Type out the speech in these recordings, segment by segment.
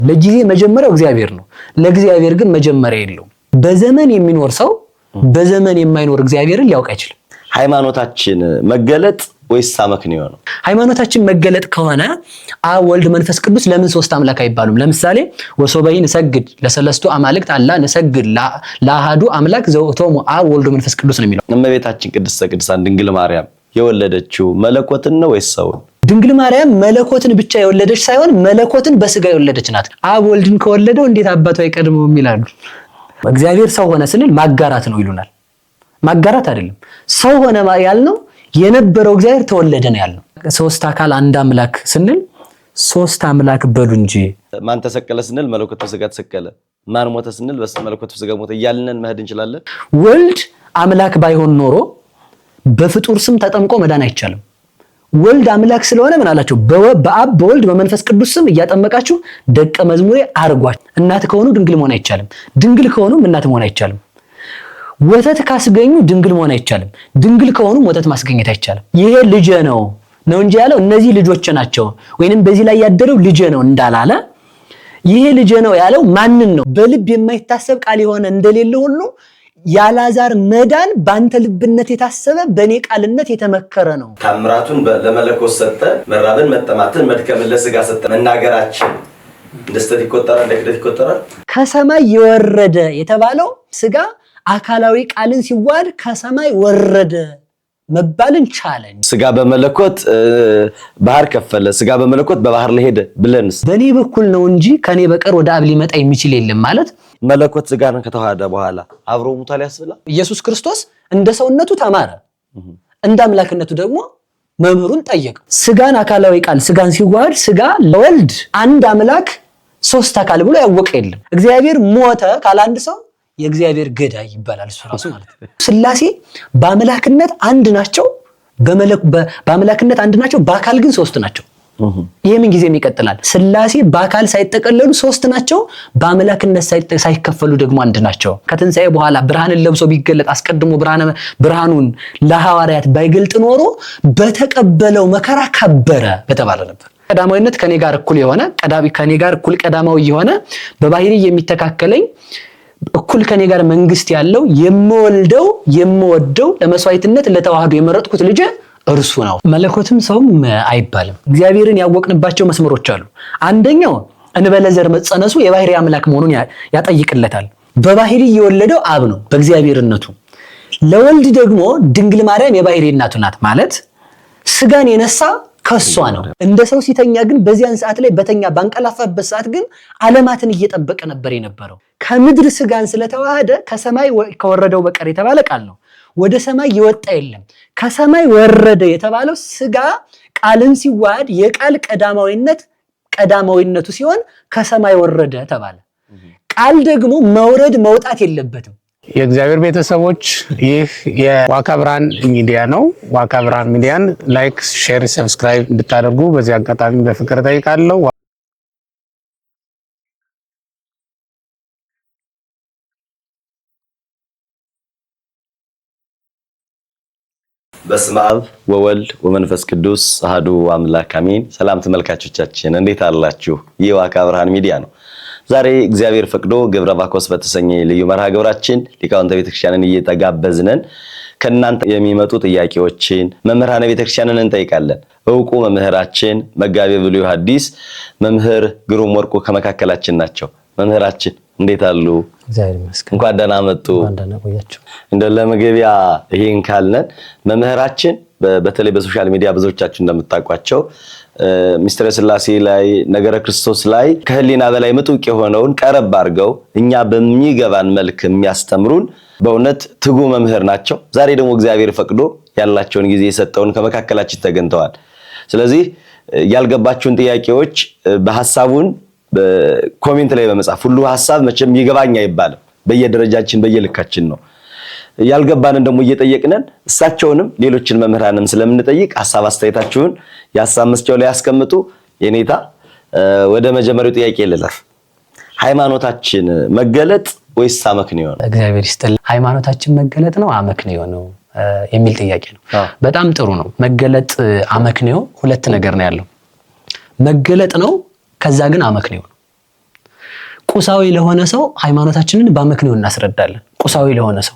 ለጊዜ መጀመሪያው እግዚአብሔር ነው። ለእግዚአብሔር ግን መጀመሪያ የለውም። በዘመን የሚኖር ሰው በዘመን የማይኖር እግዚአብሔርን ሊያውቅ አይችልም። ሃይማኖታችን መገለጥ ወይስ አመክንዮ ነው? ሃይማኖታችን መገለጥ ከሆነ አብ ወልድ መንፈስ ቅዱስ ለምን ሶስት አምላክ አይባሉም? ለምሳሌ ወሶበይ ንሰግድ ለሰለስቱ አማልክት አላ ንሰግድ ለአሐዱ አምላክ ዘውእቶሙ አብ ወልድ መንፈስ ቅዱስ ነው የሚለው። እመቤታችን ቅድስተ ቅዱሳን ድንግል ማርያም የወለደችው መለኮትን ነው ወይስ ሰውን? ድንግል ማርያም መለኮትን ብቻ የወለደች ሳይሆን መለኮትን በስጋ የወለደች ናት። አብ ወልድን ከወለደው እንዴት አባቱ አይቀድመውም ይላሉ። እግዚአብሔር ሰው ሆነ ስንል ማጋራት ነው ይሉናል። ማጋራት አይደለም። ሰው ሆነ ያልነው የነበረው እግዚአብሔር ተወለደ ነው ያልነው። ሶስት አካል አንድ አምላክ ስንል ሶስት አምላክ በሉ እንጂ ማን ተሰቀለ ስንል መለኮት በስጋ ተሰቀለ፣ ማን ሞተ ስንል መለኮት በስጋ ሞተ እያልን መሄድ እንችላለን። ወልድ አምላክ ባይሆን ኖሮ በፍጡር ስም ተጠምቆ መዳን አይቻልም። ወልድ አምላክ ስለሆነ ምን አላቸው? በአብ በወልድ በመንፈስ ቅዱስ ስም እያጠመቃችሁ ደቀ መዝሙሬ አርጓቸው። እናት ከሆኑ ድንግል መሆን አይቻልም። ድንግል ከሆኑ እናት መሆን አይቻልም። ወተት ካስገኙ ድንግል መሆን አይቻልም። ድንግል ከሆኑ ወተት ማስገኘት አይቻልም። ይሄ ልጄ ነው እንጂ ያለው እነዚህ ልጆች ናቸው ወይንም በዚህ ላይ ያደረው ልጄ ነው እንዳላለ ይሄ ልጄ ነው ያለው ማንን ነው? በልብ የማይታሰብ ቃል የሆነ እንደሌለ ሁሉ ያላዛር መዳን ባንተ ልብነት የታሰበ በኔ ቃልነት የተመከረ ነው። ታምራቱን ለመለኮት ሰጠ፣ መራብን መጠማትን መድከምን ለስጋ ሰጠ። መናገራችን እንደስተት ይቆጠራል፣ ለክደት ይቆጠራል። ከሰማይ የወረደ የተባለው ስጋ አካላዊ ቃልን ሲዋድ ከሰማይ ወረደ መባልን ቻለ። ስጋ በመለኮት ባህር ከፈለ፣ ስጋ በመለኮት በባህር ላይ ሄደ ብለንስ በኔ በኩል ነው እንጂ ከኔ በቀር ወደ አብ ሊመጣ የሚችል የለም ማለት መለኮት ስጋን ከተዋሃደ በኋላ አብሮ ሙታል ያስብላ። ኢየሱስ ክርስቶስ እንደ ሰውነቱ ተማረ፣ እንደ አምላክነቱ ደግሞ መምህሩን ጠየቀ። ስጋን አካላዊ ቃል ስጋን ሲዋሃድ ስጋ ለወልድ አንድ አምላክ ሶስት አካል ብሎ ያወቀ የለም። እግዚአብሔር ሞተ ካለ አንድ ሰው የእግዚአብሔር ገዳይ ይባላል እሱ ራሱ ማለት ነው። ሥላሴ በአምላክነት አንድ ናቸው፣ በአምላክነት አንድ ናቸው፣ በአካል ግን ሶስት ናቸው። ይሄ ምን ጊዜም ይቀጥላል። ሥላሴ በአካል ሳይጠቀለሉ ሶስት ናቸው፣ በአምላክነት ሳይከፈሉ ደግሞ አንድ ናቸው። ከትንሣኤ በኋላ ብርሃንን ለብሶ ቢገለጥ አስቀድሞ ብርሃኑን ለሐዋርያት ባይገልጥ ኖሮ በተቀበለው መከራ ከበረ በተባለ ነበር። ቀዳማዊነት ከኔ ጋር እኩል የሆነ ከኔ ጋር እኩል ቀዳማዊ የሆነ በባህሪ የሚተካከለኝ እኩል ከኔ ጋር መንግስት ያለው የምወደው ለመስዋዕትነት ለተዋህዶ የመረጥኩት ልጅ እርሱ ነው። መለኮትም ሰውም አይባልም። እግዚአብሔርን ያወቅንባቸው መስመሮች አሉ። አንደኛው እንበለ ዘር መጸነሱ የባህሪ አምላክ መሆኑን ያጠይቅለታል። በባህሪ የወለደው አብ ነው በእግዚአብሔርነቱ። ለወልድ ደግሞ ድንግል ማርያም የባህሪ እናቱ ናት ማለት ስጋን የነሳ ከሷ ነው። እንደ ሰው ሲተኛ ግን በዚያን ሰዓት ላይ ባንቀላፋበት ሰዓት ግን ዓለማትን እየጠበቀ ነበር የነበረው። ከምድር ስጋን ስለተዋሃደ ከሰማይ ከወረደው በቀር የተባለ ቃል ነው። ወደ ሰማይ የወጣ የለም። ከሰማይ ወረደ የተባለው ስጋ ቃልን ሲዋሃድ የቃል ቀዳማዊነቱ ሲሆን ከሰማይ ወረደ ተባለ። ቃል ደግሞ መውረድ መውጣት የለበትም። የእግዚአብሔር ቤተሰቦች ይህ የዋካ ብርሃን ሚዲያ ነው። ዋካ ብርሃን ሚዲያን ላይክ፣ ሼር፣ ሰብስክራይብ እንድታደርጉ በዚህ አጋጣሚ በፍቅር ጠይቃለሁ። በስመ አብ ወወልድ ወመንፈስ ቅዱስ አሐዱ አምላክ አሜን። ሰላም ተመልካቾቻችን እንዴት አላችሁ? ይህ ዋካ ብርሃን ሚዲያ ነው። ዛሬ እግዚአብሔር ፈቅዶ ገብረ ባኮስ በተሰኘ ልዩ መርሃ ግብራችን ሊቃውንተ ቤተክርስቲያንን እየተጋበዝነን ከእናንተ የሚመጡ ጥያቄዎችን መምህራነ ቤተክርስቲያንን እንጠይቃለን። ዕውቁ መምህራችን መጋቤ ብሉይ ሐዲስ መምህር ግሩም ወርቁ ከመካከላችን ናቸው። መምህራችን እንዴት አሉ? እግዚአብሔር ይመስገን። እንኳን ደህና መጡ። እንደ ለመገቢያ ይሄን ካልነን መምህራችን በተለይ በሶሻል ሚዲያ ብዙዎቻችሁ እንደምታውቋቸው ሚስጥረ ሥላሴ ላይ ነገረ ክርስቶስ ላይ ከህሊና በላይ ምጡቅ የሆነውን ቀረብ አድርገው እኛ በሚገባን መልክ የሚያስተምሩን በእውነት ትጉ መምህር ናቸው። ዛሬ ደግሞ እግዚአብሔር ፈቅዶ ያላቸውን ጊዜ የሰጠውን ከመካከላችን ተገኝተዋል። ስለዚህ ያልገባችሁን ጥያቄዎች በሐሳቡን በኮሜንት ላይ በመጻፍ ሁሉ ሐሳብ መቼም ይገባኛ አይባልም። በየደረጃችን በየልካችን ነው። ያልገባንን ደግሞ እየጠየቅነን እሳቸውንም ሌሎችን መምህራንም ስለምንጠይቅ ሐሳብ አስተያየታችሁን የሐሳብ መስጫው ላይ ያስቀምጡ። የኔታ ወደ መጀመሪያው ጥያቄ ልለፍ። ሃይማኖታችን መገለጥ ወይስ አመክንዮ ነው? እግዚአብሔር ይስጥል። ሃይማኖታችን መገለጥ ነው አመክንዮ ነው የሚል ጥያቄ ነው። በጣም ጥሩ ነው። መገለጥ አመክንዮ ሁለት ነገር ነው ያለው። መገለጥ ነው ከዛ ግን አመክንዮ ነው። ቁሳዊ ለሆነ ሰው ሃይማኖታችንን በአመክንዮ እናስረዳለን። ቁሳዊ ለሆነ ሰው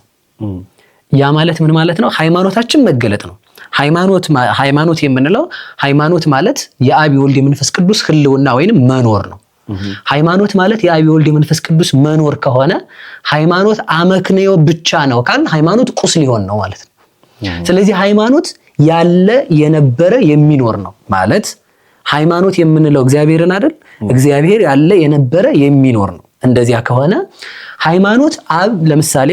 ያ ማለት ምን ማለት ነው? ሃይማኖታችን መገለጥ ነው። ሃይማኖት የምንለው ሃይማኖት ማለት የአብ የወልድ የመንፈስ ቅዱስ ህልውና ወይንም መኖር ነው። ሃይማኖት ማለት የአብ የወልድ የመንፈስ ቅዱስ መኖር ከሆነ ሃይማኖት አመክንዮ ብቻ ነው ካል ሃይማኖት ቁስ ሊሆን ነው ማለት ነው። ስለዚህ ሃይማኖት ያለ የነበረ የሚኖር ነው ማለት ሃይማኖት የምንለው እግዚአብሔርን አይደል? እግዚአብሔር ያለ የነበረ የሚኖር ነው። እንደዚያ ከሆነ ሃይማኖት አብ ለምሳሌ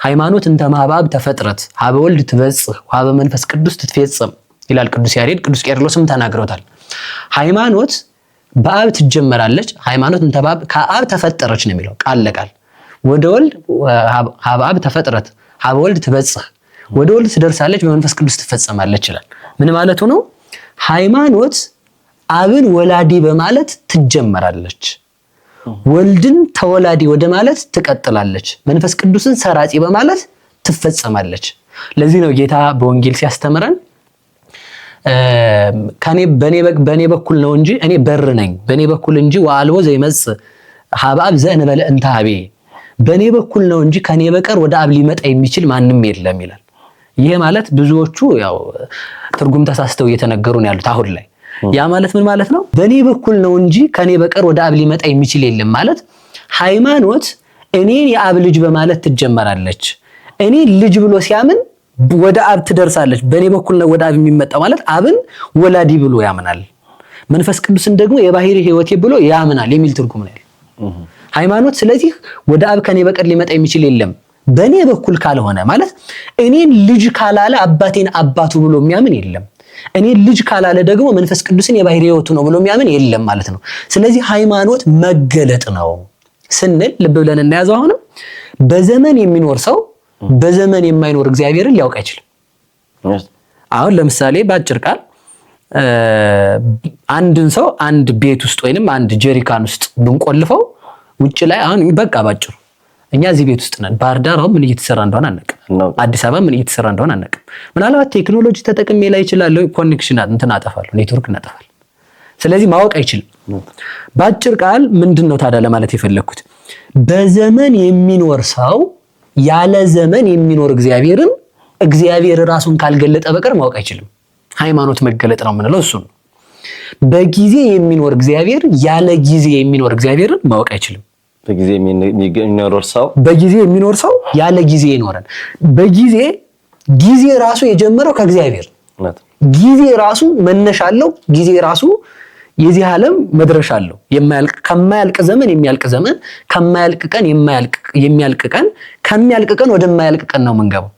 ሃይማኖት እንተ ማህባብ ተፈጥረት ሀበ ወልድ ትበጽሕ ሀበ መንፈስ ቅዱስ ትትፌጸም ይላል ቅዱስ ያሬድ። ቅዱስ ቄርሎስም ተናግረውታል። ሃይማኖት በአብ ትጀመራለች። ሃይማኖት እንተ ማህባብ ከአብ ተፈጠረች ነው የሚለው ቃል ለቃል። ወደ ወልድ ሀበ አብ ተፈጥረት ሀበ ወልድ ትበጽሕ ወደ ወልድ ትደርሳለች በመንፈስ ቅዱስ ትፈጸማለች ይላል። ምን ማለቱ ነው? ሃይማኖት አብን ወላዲ በማለት ትጀመራለች፣ ወልድን ተወላዲ ወደ ማለት ትቀጥላለች፣ መንፈስ ቅዱስን ሰራጺ በማለት ትፈጸማለች። ለዚህ ነው ጌታ በወንጌል ሲያስተምረን በኔ በኩል ነው እንጂ እኔ በር ነኝ፣ በኔ በኩል እንጂ ወአልቦ ዘይመጽእ ሀበ አብ ዘእንበለ እንተ ኀቤ፣ በኔ በኩል ነው እንጂ ከኔ በቀር ወደ አብ ሊመጣ የሚችል ማንም የለም ይላል። ይሄ ማለት ብዙዎቹ ያው ትርጉም ተሳስተው እየተነገሩ ነው ያሉት አሁን ላይ። ያ ማለት ምን ማለት ነው? በኔ በኩል ነው እንጂ ከኔ በቀር ወደ አብ ሊመጣ የሚችል የለም ማለት ሃይማኖት እኔን የአብ ልጅ በማለት ትጀመራለች። እኔ ልጅ ብሎ ሲያምን ወደ አብ ትደርሳለች። በኔ በኩል ነው ወደ አብ የሚመጣው ማለት አብን ወላዲ ብሎ ያምናል፣ መንፈስ ቅዱስን ደግሞ የባህሪ ሕይወቴ ብሎ ያምናል የሚል ትርጉም ነው ያለው ሃይማኖት። ስለዚህ ወደ አብ ከኔ በቀር ሊመጣ የሚችል የለም በኔ በኩል ካልሆነ ማለት እኔን ልጅ ካላለ አባቴን አባቱ ብሎ የሚያምን የለም። እኔን ልጅ ካላለ ደግሞ መንፈስ ቅዱስን የባህሪ ሕይወቱ ነው ብሎ የሚያምን የለም ማለት ነው። ስለዚህ ሃይማኖት መገለጥ ነው ስንል ልብ ብለን እናያዘው። አሁንም በዘመን የሚኖር ሰው በዘመን የማይኖር እግዚአብሔርን ሊያውቅ አይችልም። አሁን ለምሳሌ በአጭር ቃል አንድን ሰው አንድ ቤት ውስጥ ወይንም አንድ ጀሪካን ውስጥ ብንቆልፈው ውጭ ላይ አሁን በቃ ባጭሩ እኛ እዚህ ቤት ውስጥ ነን። ባህር ዳር አሁን ምን እየተሰራ እንደሆነ አናውቅም። አዲስ አበባ ምን እየተሰራ እንደሆነ አናውቅም። ምናልባት ቴክኖሎጂ ተጠቅሜ ላይ ይችላል ኮኔክሽን እንትን አጠፋለሁ፣ ኔትወርክ እናጠፋለሁ። ስለዚህ ማወቅ አይችልም። በአጭር ቃል ምንድነው ታዲያ ለማለት የፈለኩት በዘመን የሚኖር ሰው ያለ ዘመን የሚኖር እግዚአብሔርን እግዚአብሔር ራሱን ካልገለጠ በቀር ማወቅ አይችልም። ሃይማኖት መገለጥ ነው የምንለው እሱ ነው። በጊዜ የሚኖር እግዚአብሔር ያለ ጊዜ የሚኖር እግዚአብሔርን ማወቅ አይችልም። በጊዜ የሚኖር ሰው ያለ ጊዜ ይኖራል። ጊዜ ራሱ የጀመረው ከእግዚአብሔር ጊዜ ራሱ መነሻ አለው። ጊዜ ራሱ የዚህ ዓለም መድረሻ አለው። ከማያልቅ ዘመን የሚያልቅ ዘመን፣ ከማያልቅ ቀን የሚያልቅ ቀን፣ ከሚያልቅ ቀን ወደማያልቅ ቀን ነው የምንገባው።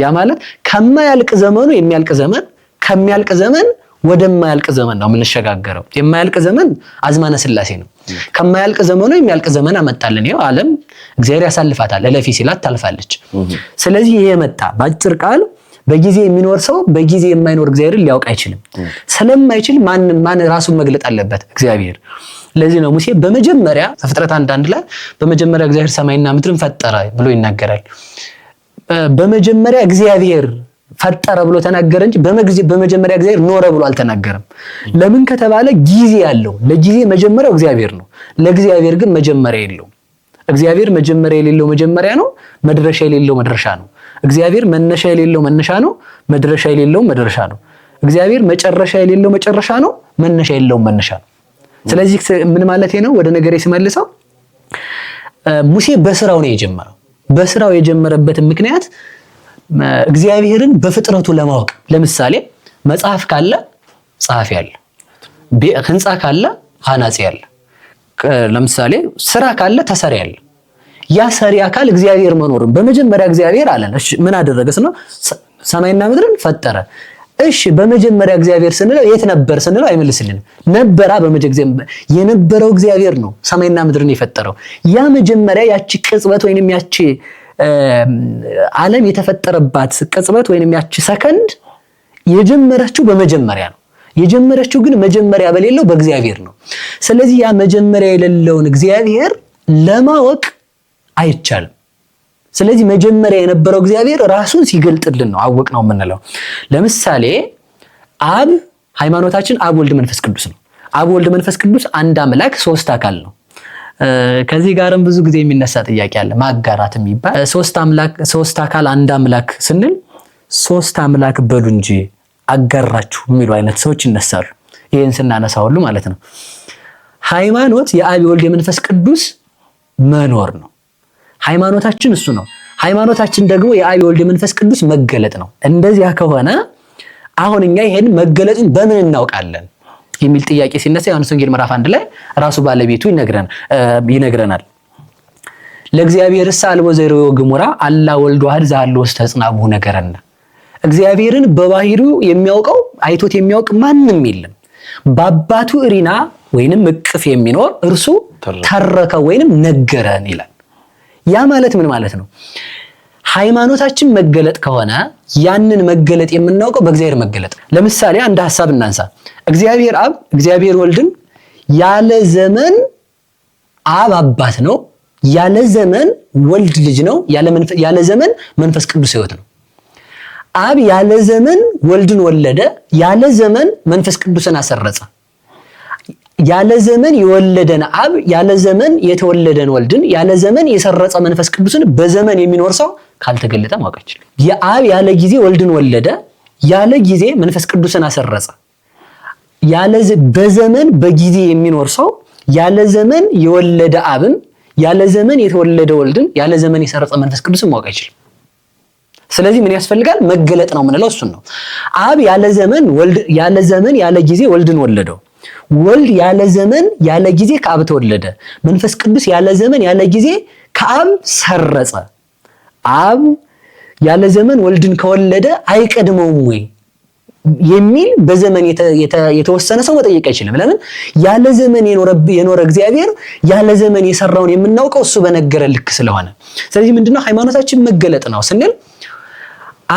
ያ ማለት ከማያልቅ ዘመኑ የሚያልቅ ዘመን፣ ከሚያልቅ ዘመን ወደማያልቅ ዘመን ነው የምንሸጋገረው። የማያልቅ ዘመን አዝማነ ሥላሴ ነው። ከማያልቅ ዘመኑ የሚያልቅ ዘመን አመጣልን። ይኸው ዓለም እግዚአብሔር ያሳልፋታል፣ እለፊ ሲላት ታልፋለች። ስለዚህ ይሄ መጣ። በአጭር ቃል በጊዜ የሚኖር ሰው በጊዜ የማይኖር እግዚአብሔርን ሊያውቅ አይችልም። ስለማይችል ማን ራሱን መግለጥ አለበት? እግዚአብሔር። ለዚህ ነው ሙሴ በመጀመሪያ ዘፍጥረት 1:1 ላይ በመጀመሪያ እግዚአብሔር ሰማይና ምድርን ፈጠረ ብሎ ይናገራል። በመጀመሪያ እግዚአብሔር ፈጠረ ብሎ ተናገረ እንጂ በመጀመሪያ እግዚአብሔር ኖረ ብሎ አልተናገረም። ለምን ከተባለ ጊዜ ያለው ለጊዜ መጀመሪያው እግዚአብሔር ነው። ለእግዚአብሔር ግን መጀመሪያ የለውም። እግዚአብሔር መጀመሪያ የሌለው መጀመሪያ ነው፣ መድረሻ የሌለው መድረሻ ነው። እግዚአብሔር መነሻ የሌለው መነሻ ነው፣ መድረሻ የሌለው መድረሻ ነው። እግዚአብሔር መጨረሻ የሌለው መጨረሻ ነው፣ መነሻ የሌለው መነሻ ነው። ስለዚህ ምን ማለት ነው? ወደ ነገሬ ሲመልሰው ሙሴ በስራው ነው የጀመረው። በስራው የጀመረበትን ምክንያት እግዚአብሔርን በፍጥረቱ ለማወቅ። ለምሳሌ መጽሐፍ ካለ ጸሐፊ አለ፣ ህንፃ ካለ ሐናጺ አለ። ለምሳሌ ስራ ካለ ተሰሪ አለ። ያ ሰሪ አካል እግዚአብሔር መኖርን በመጀመሪያ እግዚአብሔር አለን። እሺ ምን አደረገስ ነው? ሰማይና ምድርን ፈጠረ። እሺ በመጀመሪያ እግዚአብሔር ስንለው የት ነበር ስንለው አይመልስልንም። ነበራ በመጀመሪያ የነበረው እግዚአብሔር ነው ሰማይና ምድርን የፈጠረው። ያ መጀመሪያ ያቺ ቅጽበት ወይንም ያቺ ዓለም የተፈጠረባት ቅጽበት ወይንም ያቺ ሰከንድ የጀመረችው በመጀመሪያ ነው። የጀመረችው ግን መጀመሪያ በሌለው በእግዚአብሔር ነው። ስለዚህ ያ መጀመሪያ የሌለውን እግዚአብሔር ለማወቅ አይቻልም። ስለዚህ መጀመሪያ የነበረው እግዚአብሔር ራሱን ሲገልጥልን ነው አወቅ ነው የምንለው። ለምሳሌ አብ ሃይማኖታችን አብ ወልድ መንፈስ ቅዱስ ነው። አብ ወልድ መንፈስ ቅዱስ አንድ አምላክ ሶስት አካል ነው። ከዚህ ጋርም ብዙ ጊዜ የሚነሳ ጥያቄ አለ። ማጋራት የሚባል ሶስት አካል አንድ አምላክ ስንል ሶስት አምላክ በሉ እንጂ አጋራችሁ የሚሉ አይነት ሰዎች ይነሳሉ። ይሄን ስናነሳ ሁሉ ማለት ነው ሃይማኖት የአብ የወልድ የመንፈስ ቅዱስ መኖር ነው። ሃይማኖታችን እሱ ነው። ሃይማኖታችን ደግሞ የአብ የወልድ የመንፈስ ቅዱስ መገለጥ ነው። እንደዚያ ከሆነ አሁን እኛ ይሄን መገለጡን በምን እናውቃለን የሚል ጥያቄ ሲነሳ ዮሐንስ ወንጌል ምዕራፍ 1 ላይ ራሱ ባለቤቱ ይነግረናል። ለእግዚአብሔርስ አልቦ ዘርዮ ግሙራ አላ ወልድ ዋህድ ዘሃሎ ውስተ ተጽናቡ ነገረና። እግዚአብሔርን በባህሪው የሚያውቀው አይቶት የሚያውቅ ማንም የለም። በአባቱ እሪና ወይንም እቅፍ የሚኖር እርሱ ተረከ ወይንም ነገረን ይላል። ያ ማለት ምን ማለት ነው? ሃይማኖታችን መገለጥ ከሆነ ያንን መገለጥ የምናውቀው በእግዚአብሔር መገለጥ። ለምሳሌ አንድ ሐሳብ እናንሳ። እግዚአብሔር አብ እግዚአብሔር ወልድን ያለ ዘመን አብ አባት ነው፣ ያለ ዘመን ወልድ ልጅ ነው፣ ያለ ዘመን መንፈስ ቅዱስ ሕይወት ነው። አብ ያለ ዘመን ወልድን ወለደ፣ ያለ ዘመን መንፈስ ቅዱስን አሰረጸ። ያለ ዘመን የወለደን አብ ያለ ዘመን የተወለደን ወልድን ያለ ዘመን የሰረጸ መንፈስ ቅዱስን በዘመን የሚኖር ሰው ካልተገለጠ ማወቅ አይችልም። የአብ ያለ ጊዜ ወልድን ወለደ፣ ያለ ጊዜ መንፈስ ቅዱስን አሰረጸ። በዘመን በጊዜ የሚኖር ሰው ያለ ዘመን የወለደ አብን ያለ ዘመን የተወለደ ወልድን ያለ ዘመን የሰረጸ መንፈስ ቅዱስን ማወቅ አይችልም። ስለዚህ ምን ያስፈልጋል? መገለጥ ነው የምንለው እሱን ነው። አብ ያለ ዘመን ያለ ጊዜ ወልድን ወለደው። ወልድ ያለ ዘመን ያለ ጊዜ ከአብ ተወለደ። መንፈስ ቅዱስ ያለ ዘመን ያለ ጊዜ ከአብ ሰረጸ። አብ ያለ ዘመን ወልድን ከወለደ አይቀድመውም ወይ የሚል በዘመን የተወሰነ ሰው መጠየቅ አይችልም። ለምን? ያለ ዘመን የኖረ እግዚአብሔር ያለ ዘመን የሰራውን የምናውቀው እሱ በነገረ ልክ ስለሆነ። ስለዚህ ምንድነው ሃይማኖታችን መገለጥ ነው ስንል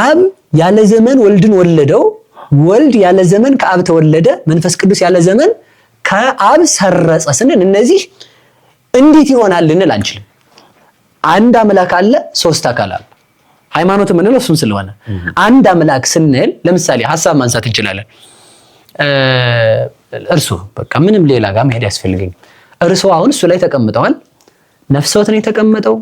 አብ ያለ ዘመን ወልድን ወለደው፣ ወልድ ያለ ዘመን ከአብ ተወለደ፣ መንፈስ ቅዱስ ያለ ዘመን ከአብ ሰረጸ ስንል እነዚህ እንዴት ይሆናል ልንል አንችልም። አንድ አምላክ አለ፣ ሶስት አካል አለ። ሃይማኖት የምንለው እሱን ስለሆነ አንድ አምላክ ስንል ለምሳሌ ሐሳብ ማንሳት እንችላለን። እርሱ በቃ ምንም ሌላ ጋር መሄድ ያስፈልገኝ። እርሱ አሁን እሱ ላይ ተቀምጠዋል። ነፍስዎት ነው የተቀመጠው፣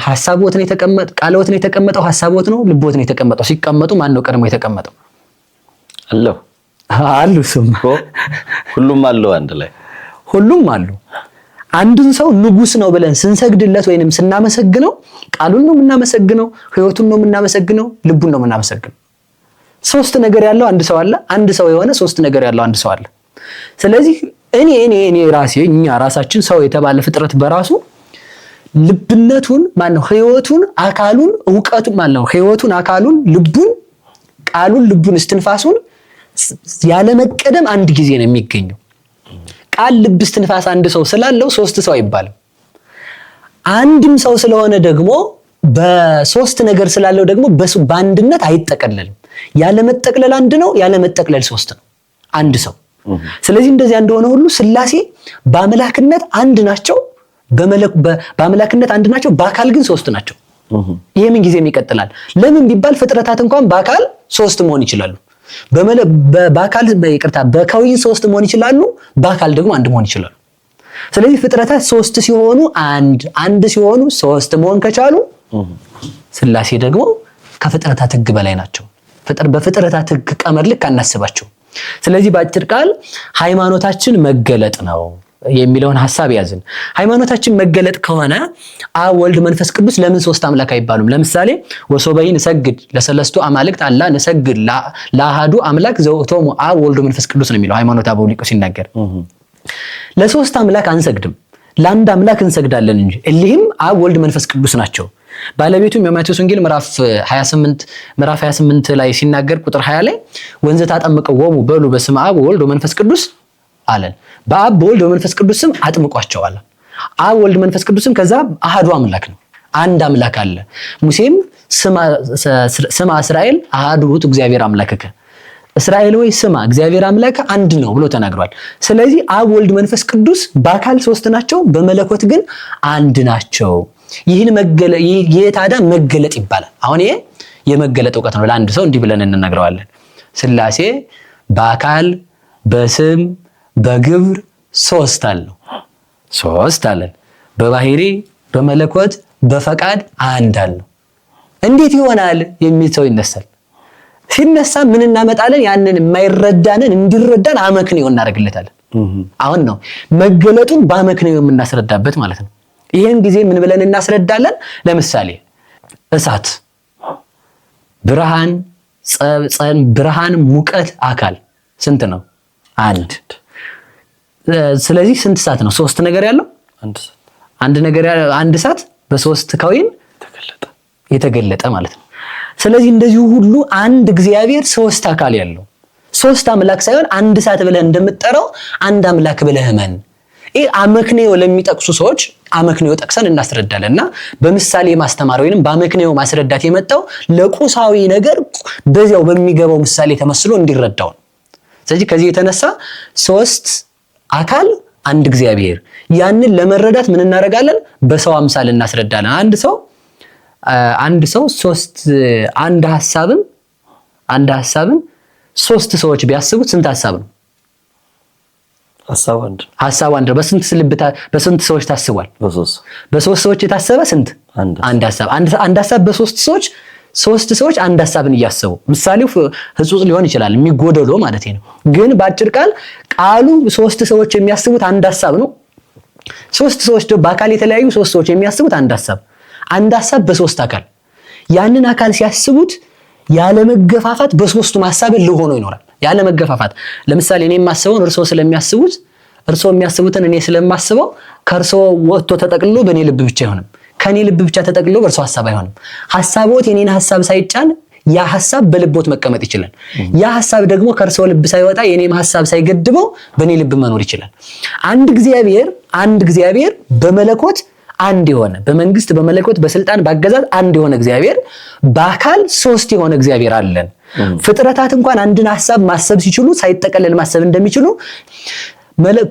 ሐሳብዎት ነው የተቀመጠው፣ ቃልዎት ነው የተቀመጠው፣ ሐሳብዎት ነው፣ ልብዎት ነው የተቀመጠው። ሲቀመጡ ማን ነው ቀድሞ የተቀመጠው? አሉ ሁሉም አለው፣ አንድ ላይ ሁሉም አሉ። አንድን ሰው ንጉስ ነው ብለን ስንሰግድለት ወይንም ስናመሰግነው ቃሉን ነው የምናመሰግነው፣ ህይወቱን ነው የምናመሰግነው፣ ልቡን ነው የምናመሰግነው። ሶስት ነገር ያለው አንድ ሰው አለ። አንድ ሰው የሆነ ሶስት ነገር ያለው አንድ ሰው አለ። ስለዚህ እኔ ራሳችን ሰው የተባለ ፍጥረት በራሱ ልብነቱን ማነው ህይወቱን አካሉን ዕውቀቱን ማነው ህይወቱን አካሉን ልቡን ቃሉን ልቡን እስትንፋሱን ያለ መቀደም አንድ ጊዜ ነው የሚገኘው። ቃል ልብ እስትንፋስ አንድ ሰው ስላለው ሶስት ሰው አይባልም። አንድም ሰው ስለሆነ ደግሞ በሶስት ነገር ስላለው ደግሞ በአንድነት አይጠቀለልም። ያለ መጠቅለል አንድ ነው፣ ያለ መጠቅለል ሶስት ነው አንድ ሰው። ስለዚህ እንደዚያ እንደሆነ ሁሉ ሥላሴ በአምላክነት አንድ ናቸው፣ በአምላክነት አንድ ናቸው፣ በአካል ግን ሶስት ናቸው። ይሄ ምን ጊዜም ይቀጥላል። ለምን ቢባል ፍጥረታት እንኳን በአካል ሶስት መሆን ይችላሉ። በከዊን ሶስት መሆን ይችላሉ፣ በአካል ደግሞ አንድ መሆን ይችላሉ። ስለዚህ ፍጥረታት ሶስት ሲሆኑ አንድ ሲሆኑ ሶስት መሆን ከቻሉ ሥላሴ ደግሞ ከፍጥረታት ሕግ በላይ ናቸው። በፍጥረታት ሕግ ቀመር ልክ አናስባቸው። ስለዚህ በአጭር ቃል ሃይማኖታችን መገለጥ ነው የሚለውን ሐሳብ ያዝን። ሃይማኖታችን መገለጥ ከሆነ አብ ወልድ መንፈስ ቅዱስ ለምን ሶስት አምላክ አይባሉም? ለምሳሌ ወሶበይ ንሰግድ ለሰለስቱ አማልክት አላ ንሰግድ ለአሐዱ አምላክ ዘውእቶሙ አብ ወልድ መንፈስ ቅዱስ ነው የሚለው ሃይማኖተ አበው ሊቁ ሲናገር። ለሶስት አምላክ አንሰግድም፣ ለአንድ አምላክ እንሰግዳለን እንጂ እሊህም አብ ወልድ መንፈስ ቅዱስ ናቸው። ባለቤቱም የማቴዎስ ወንጌል ምዕራፍ 28 ላይ ሲናገር ቁጥር 20 ላይ ወንዘ ታጠምቀዎሙ በሉ በስመ አብ ወወልድ ወመንፈስ ቅዱስ አለን። በአብ በወልድ በመንፈስ ቅዱስ ስም አጥምቋቸዋል። አብ ወልድ መንፈስ ቅዱስም ከዛ አሐዱ አምላክ ነው፣ አንድ አምላክ አለ። ሙሴም ስማ እስራኤል አሐዱ ውእቱ እግዚአብሔር አምላክከ፣ እስራኤል ወይ ስማ እግዚአብሔር አምላክ አንድ ነው ብሎ ተናግሯል። ስለዚህ አብ ወልድ መንፈስ ቅዱስ በአካል ሶስት ናቸው፣ በመለኮት ግን አንድ ናቸው። ይሄ ታዲያ መገለጥ ይባላል። አሁን ይሄ የመገለጥ ዕውቀት ነው። ለአንድ ሰው እንዲህ ብለን እንነግረዋለን። ሥላሴ በአካል በስም በግብር ሶስት አለው። ሶስት አለን። በባህሪ በመለኮት በፈቃድ አንድ አለ። እንዴት ይሆናል የሚል ሰው ይነሳል። ሲነሳ ምን እናመጣለን? ያንን የማይረዳንን እንዲረዳን አመክንዮ እናደርግለታለን። አሁን ነው መገለጡን በአመክንዮ የምናስረዳበት ማለት ነው። ይሄን ጊዜ ምን ብለን እናስረዳለን? ለምሳሌ እሳት፣ ብርሃን፣ ብርሃን፣ ሙቀት፣ አካል ስንት ነው? አንድ። ስለዚህ ስንት እሳት ነው? ሶስት ነገር ያለው አንድ ነገር ያለው አንድ እሳት በሶስት ከወይን የተገለጠ ማለት ነው። ስለዚህ እንደዚሁ ሁሉ አንድ እግዚአብሔር ሶስት አካል ያለው ሶስት አምላክ ሳይሆን አንድ እሳት ብለህ እንደምትጠራው አንድ አምላክ ብለህ እመን። ይሄ አመክንዮ ለሚጠቅሱ ሰዎች አመክንዮ ጠቅሰን እናስረዳለን እና በምሳሌ ማስተማር ወይንም በአመክንዮ ማስረዳት የመጣው ለቁሳዊ ነገር በዚያው በሚገባው ምሳሌ ተመስሎ እንዲረዳው ነው። ስለዚህ ከዚህ የተነሳ ሶስት አካል አንድ እግዚአብሔር ያንን ለመረዳት ምን እናደርጋለን? በሰው አምሳል እናስረዳለን። አንድ ሰው ሶስት አንድ ሐሳብን ሶስት ሰዎች ቢያስቡት ስንት ሐሳብ ነው? ሐሳብ አንድ ነው። በስንት ሰዎች ታስቧል? በሶስት ሰዎች የታሰበ ስንት? አንድ ሐሳብ። አንድ ሐሳብ በሶስት ሰዎች ሶስት ሰዎች አንድ ሐሳብን እያሰቡ ምሳሌው ህጹጽ ሊሆን ይችላል የሚጎደሎ ማለት ነው። ግን በአጭር ቃሉ ሶስት ሰዎች የሚያስቡት አንድ ሐሳብ ነው። ሶስት ሰዎች በአካል የተለያዩ ሶስት ሰዎች የሚያስቡት አንድ ሐሳብ በሶስት አካል ያንን አካል ሲያስቡት ያለ መገፋፋት በሶስቱም ሐሳብ ልሆኖ ይኖራል። ያለ መገፋፋት ለምሳሌ እኔ የማስበውን እርሶ ስለሚያስቡት እርሶ የሚያስቡትን እኔ ስለማስበው ከእርሶ ወጥቶ ተጠቅልሎ በእኔ ልብ ብቻ አይሆንም። ከኔ ልብ ብቻ ተጠቅልሎ በእርሶ ሐሳብ አይሆንም። ሐሳቦት የኔን ሐሳብ ሳይጫን ያ ሐሳብ በልቦት መቀመጥ ይችላል። ያ ሐሳብ ደግሞ ከእርሶ ልብ ሳይወጣ የኔም ሐሳብ ሳይገድበው በእኔ ልብ መኖር ይችላል። አንድ እግዚአብሔር በመለኮት አንድ የሆነ በመንግስት በመለኮት በስልጣን ባገዛዝ አንድ የሆነ እግዚአብሔር በአካል ሶስት የሆነ እግዚአብሔር አለን። ፍጥረታት እንኳን አንድን ሐሳብ ማሰብ ሲችሉ ሳይጠቀለል ማሰብ እንደሚችሉ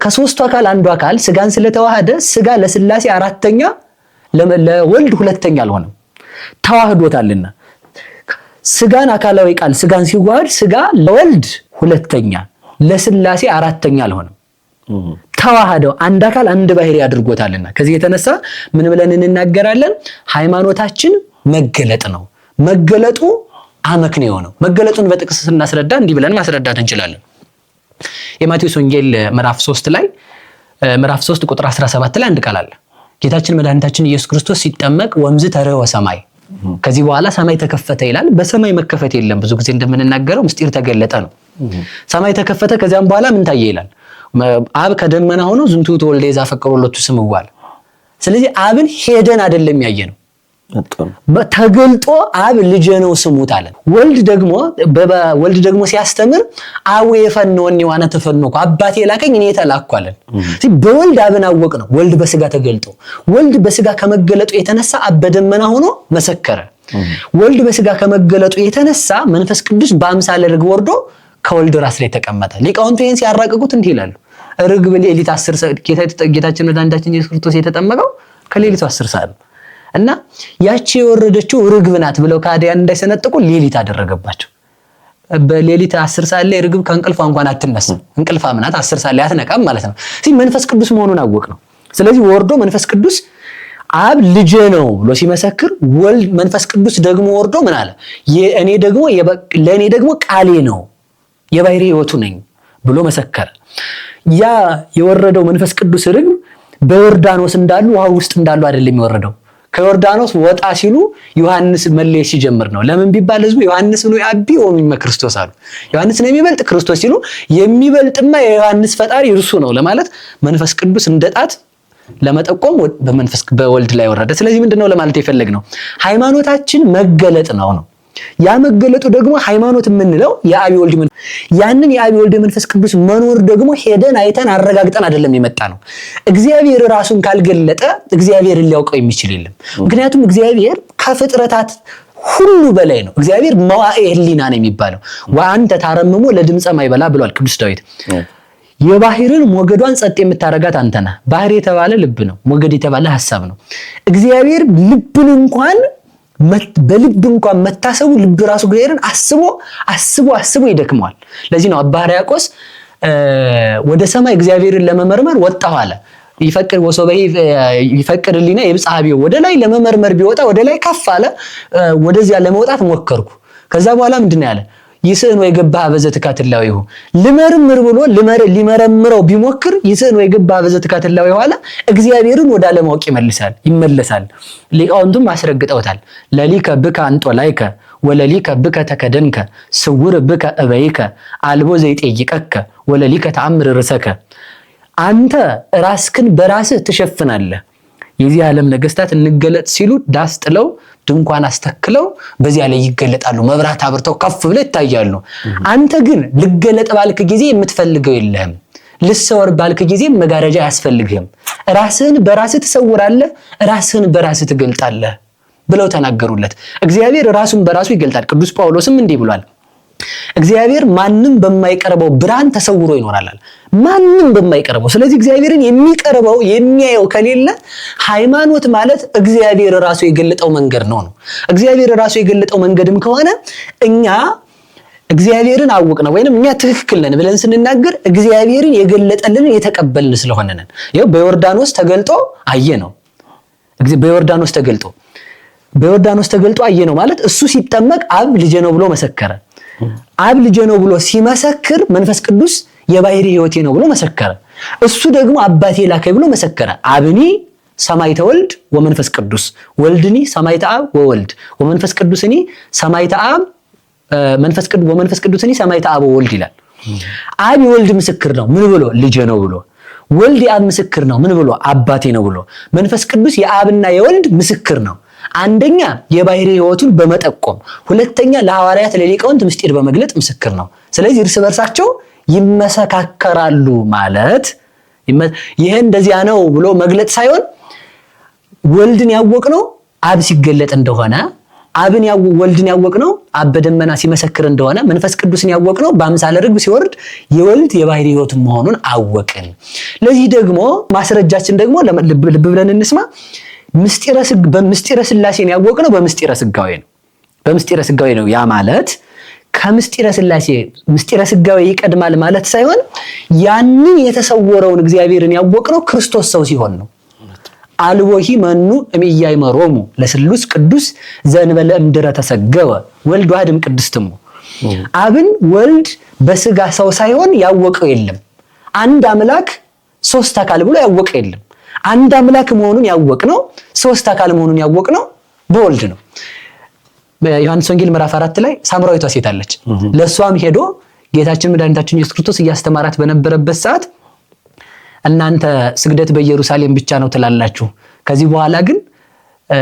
ከሶስቱ አካል አንዱ አካል ስጋን ስለተዋሃደ ስጋ ለስላሴ አራተኛ ለወልድ ሁለተኛ አልሆነም፣ ተዋህዶታልና ስጋን አካላዊ ቃል ስጋን ሲዋሃድ ስጋ ለወልድ ሁለተኛ ለስላሴ አራተኛ አልሆነም፣ ተዋህደው አንድ አካል አንድ ባህሪ አድርጎታልና ከዚህ የተነሳ ምን ብለን እንናገራለን? ሃይማኖታችን መገለጥ ነው። መገለጡ አመክንዮ ነው። መገለጡን በጥቅስ ስናስረዳ እንዲህ ብለን ማስረዳት እንችላለን። የማቴዎስ ወንጌል ምዕራፍ 3 ቁጥር 17 ላይ አንድ ቃል አለ። ጌታችን መድኃኒታችን ኢየሱስ ክርስቶስ ሲጠመቅ ወንዝ ተርኅወ ሰማይ፣ ከዚህ በኋላ ሰማይ ተከፈተ ይላል። በሰማይ መከፈት የለም። ብዙ ጊዜ እንደምንናገረው ምስጢር ተገለጠ ነው። ሰማይ ተከፈተ፣ ከዚያም በኋላ ምን ታየ ይላል? አብ ከደመና ሆኖ ዝንቱ ተወልደ ዘአፈቅሮ ሎቱ ስምዖ አለ። ስለዚህ አብን ሄደን አይደለም ያየነው፣ ተገልጦ አብ ልጄ ነው ስሙት አለ። ወልድ ደግሞ ሲያስተምር አቡ የፈነወኒ ወአነ ተፈነውኩ፣ አባቴ ላከኝ እኔ ተላኩ አለ። በወልድ አብን አወቅ ነው። ወልድ በስጋ ተገልጦ ወልድ በስጋ ከመገለጡ የተነሳ አብ በደመና ሆኖ መሰከረ። ወልድ በስጋ ከመገለጡ የተነሳ መንፈስ ቅዱስ በአምሳለ ርግብ ወርዶ ከወልድ ራስ ላይ ተቀመጠ። ሊቃውንቱ ይሄን ሲያራቅቁት እንዲህ ይላሉ። ርግብ ሌሊት 10 ሰዓት ጌታችን መድኃኒታችን ኢየሱስ ክርስቶስ የተጠመቀው ከሌሊቱ 10 ሰዓት ነው እና ያቺ የወረደችው ርግብ ናት ብለው ከአዲያን እንዳይሰነጥቁ ሌሊት አደረገባቸው። በሌሊት 10 ሰዓት ላይ ርግብ ከእንቅልፏ እንኳን አትነሳም። እንቅልፋም ናት፣ 10 ሰዓት ላይ አትነቃም ማለት ነው። መንፈስ ቅዱስ መሆኑን አወቅ ነው። ስለዚህ ወርዶ መንፈስ ቅዱስ አብ ልጄ ነው ብሎ ሲመሰክር ወልድ መንፈስ ቅዱስ ደግሞ ወርዶ ምን አለ? ለእኔ ደግሞ ቃሌ ነው የባህሪ ሕይወቱ ነኝ ብሎ መሰከረ። ያ የወረደው መንፈስ ቅዱስ ርግብ በዮርዳኖስ እንዳሉ ውሃ ውስጥ እንዳሉ አይደለም የወረደው። ከዮርዳኖስ ወጣ ሲሉ ዮሐንስ መለየት ሲጀምር ነው። ለምን ቢባል ህዝቡ ዮሐንስ ብሎ ያቢ ወሚመ ክርስቶስ አሉ። ዮሐንስ ነው የሚበልጥ ክርስቶስ ሲሉ የሚበልጥማ የዮሐንስ ፈጣሪ እርሱ ነው ለማለት መንፈስ ቅዱስ እንደጣት ለመጠቆም በወልድ ላይ ወረደ። ስለዚህ ምንድነው ለማለት የፈለግነው? ሃይማኖታችን መገለጥ ነው። ያ መገለጡ ደግሞ ሃይማኖት የምንለው የአብ ወልድ ያንን የአብ ወልድ መንፈስ ቅዱስ መኖር ደግሞ ሄደን አይተን አረጋግጠን አይደለም የመጣ ነው። እግዚአብሔር ራሱን ካልገለጠ እግዚአብሔርን ሊያውቀው የሚችል የለም። ምክንያቱም እግዚአብሔር ከፍጥረታት ሁሉ በላይ ነው። እግዚአብሔር መዋዕየ ሕሊና ነው የሚባለው። ወአንተ ታረምሞ ለድምፀ ማይበላ ብሏል ቅዱስ ዳዊት። የባህርን ሞገዷን ጸጥ የምታረጋት አንተ ነህ። ባህር የተባለ ልብ ነው፣ ሞገድ የተባለ ሐሳብ ነው። እግዚአብሔር ልብን እንኳን በልብ እንኳን መታሰቡ ልብ ራሱ እግዚአብሔርን አስቦ ይደክመዋል። ለዚህ ነው አባ ሕርያቆስ ወደ ሰማይ እግዚአብሔርን ለመመርመር ወጣሁ አለ። ይፈቅድ ወሶበይ ይፈቅድልኝና የብጻቢው ወደ ላይ ለመመርመር ቢወጣ ወደ ላይ ከፍ አለ። ወደዚያ ለመውጣት ሞከርኩ። ከዛ በኋላ ምንድነው ያለ? ይስእን ወይ ገባ በዘትካትላው ይሁ ልመርምር ብሎ ሊመረምረው ቢሞክር ይስእን ወይ ገባ በዘትካትላው ይኋላ እግዚአብሔርን ወደ አለማወቅ ይመለሳል። ሊቃውንቱም አስረግጠውታል። ለሊከ ብከ አንጦላይከ ወለሊከ ብከ ተከደንከ ስውር ብከ እበይከ አልቦ ዘይጠይቀከ ወለሊከ ተአምር ርሰከ። አንተ ራስክን በራስህ ትሸፍናለህ። የዚህ ዓለም ነገስታት እንገለጥ ሲሉ ዳስ ጥለው ድንኳን አስተክለው በዚያ ላይ ይገለጣሉ። መብራት አብርተው ከፍ ብለው ይታያሉ። አንተ ግን ልገለጥ ባልክ ጊዜ የምትፈልገው የለህም። ልሰወር ባልክ ጊዜ መጋረጃ አያስፈልግህም። ራስህን በራስህ ትሰውራለህ፣ ራስህን በራስህ ትገልጣለህ ብለው ተናገሩለት። እግዚአብሔር ራሱን በራሱ ይገልጣል። ቅዱስ ጳውሎስም እንዲህ ብሏል፣ እግዚአብሔር ማንም በማይቀርበው ብርሃን ተሰውሮ ይኖራል። ማንም በማይቀርበው። ስለዚህ እግዚአብሔርን የሚቀርበው የሚያየው ከሌለ ሃይማኖት ማለት እግዚአብሔር ራሱ የገለጠው መንገድ ነው። እግዚአብሔር ራሱ የገለጠው መንገድም ከሆነ እኛ እግዚአብሔርን አወቅነው ወይንም እኛ ትክክል ነን ብለን ስንናገር እግዚአብሔርን የገለጠልን የተቀበልን ስለሆነ ነን። ይኸው በዮርዳኖስ ተገልጦ አየነው። በዮርዳኖስ ተገልጦ አየነው ማለት እሱ ሲጠመቅ አብ ልጄ ነው ብሎ መሰከረ። አብ ልጄ ነው ብሎ ሲመሰክር መንፈስ ቅዱስ የባህሪ ሕይወቴ ነው ብሎ መሰከረ። እሱ ደግሞ አባቴ ላከኝ ብሎ መሰከረ። አብኒ ሰማይተ ወልድ ወመንፈስ ቅዱስ ወልድኒ ሰማይተ አብ ወወልድ ወመንፈስ ቅዱስኒ ሰማይተ አብ ወመንፈስ ቅዱስኒ ሰማይተ አብ ወወልድ ይላል። አብ የወልድ ምስክር ነው ምን ብሎ? ልጄ ነው ብሎ። ወልድ የአብ ምስክር ነው ምን ብሎ? አባቴ ነው ብሎ። መንፈስ ቅዱስ የአብና የወልድ ምስክር ነው። አንደኛ የባህሪ ሕይወቱን በመጠቆም፣ ሁለተኛ ለሐዋርያት ለሊቃውንት ምስጢር በመግለጥ ምስክር ነው። ስለዚህ እርስ በርሳቸው ይመሰካከራሉ ማለት ይሄ እንደዚያ ነው ብሎ መግለጥ ሳይሆን ወልድን ያወቅነው አብ ሲገለጥ እንደሆነ፣ ወልድን ያወቅነው አብ በደመና ሲመሰክር እንደሆነ፣ መንፈስ ቅዱስን ያወቅነው በአምሳለ ርግብ ሲወርድ የወልድ የባህሪ ሕይወቱን መሆኑን አወቅን። ለዚህ ደግሞ ማስረጃችን ደግሞ ልብ ብለን እንስማ። በምስጢረ ሥላሴን ያወቅነው በምስጢረ ሥጋዌ ነው። በምስጢረ ሥጋዌ ነው። ያ ማለት ከምስጢረ ሥላሴ ምስጢረ ሥጋዌ ይቀድማል ማለት ሳይሆን ያንን የተሰወረውን እግዚአብሔርን ያወቅነው ክርስቶስ ሰው ሲሆን ነው። አልቦሂ መኑ እምያይመሮሙ ለስሉስ ቅዱስ ዘእንበለ እምድረ ተሰገወ ወልድ ዋህድም ቅድስትሙ። አብን ወልድ በስጋ ሰው ሳይሆን ያወቀው የለም። አንድ አምላክ ሶስት አካል ብሎ ያወቀው የለም። አንድ አምላክ መሆኑን ያወቅነው ሶስት አካል መሆኑን ያወቅነው በወልድ ነው። በዮሐንስ ወንጌል ምዕራፍ 4 ላይ ሳምራዊቷ ሴት አለች። ለሷም ሄዶ ጌታችን መድኃኒታችን ኢየሱስ ክርስቶስ እያስተማራት በነበረበት ሰዓት እናንተ ስግደት በኢየሩሳሌም ብቻ ነው ትላላችሁ፣ ከዚህ በኋላ ግን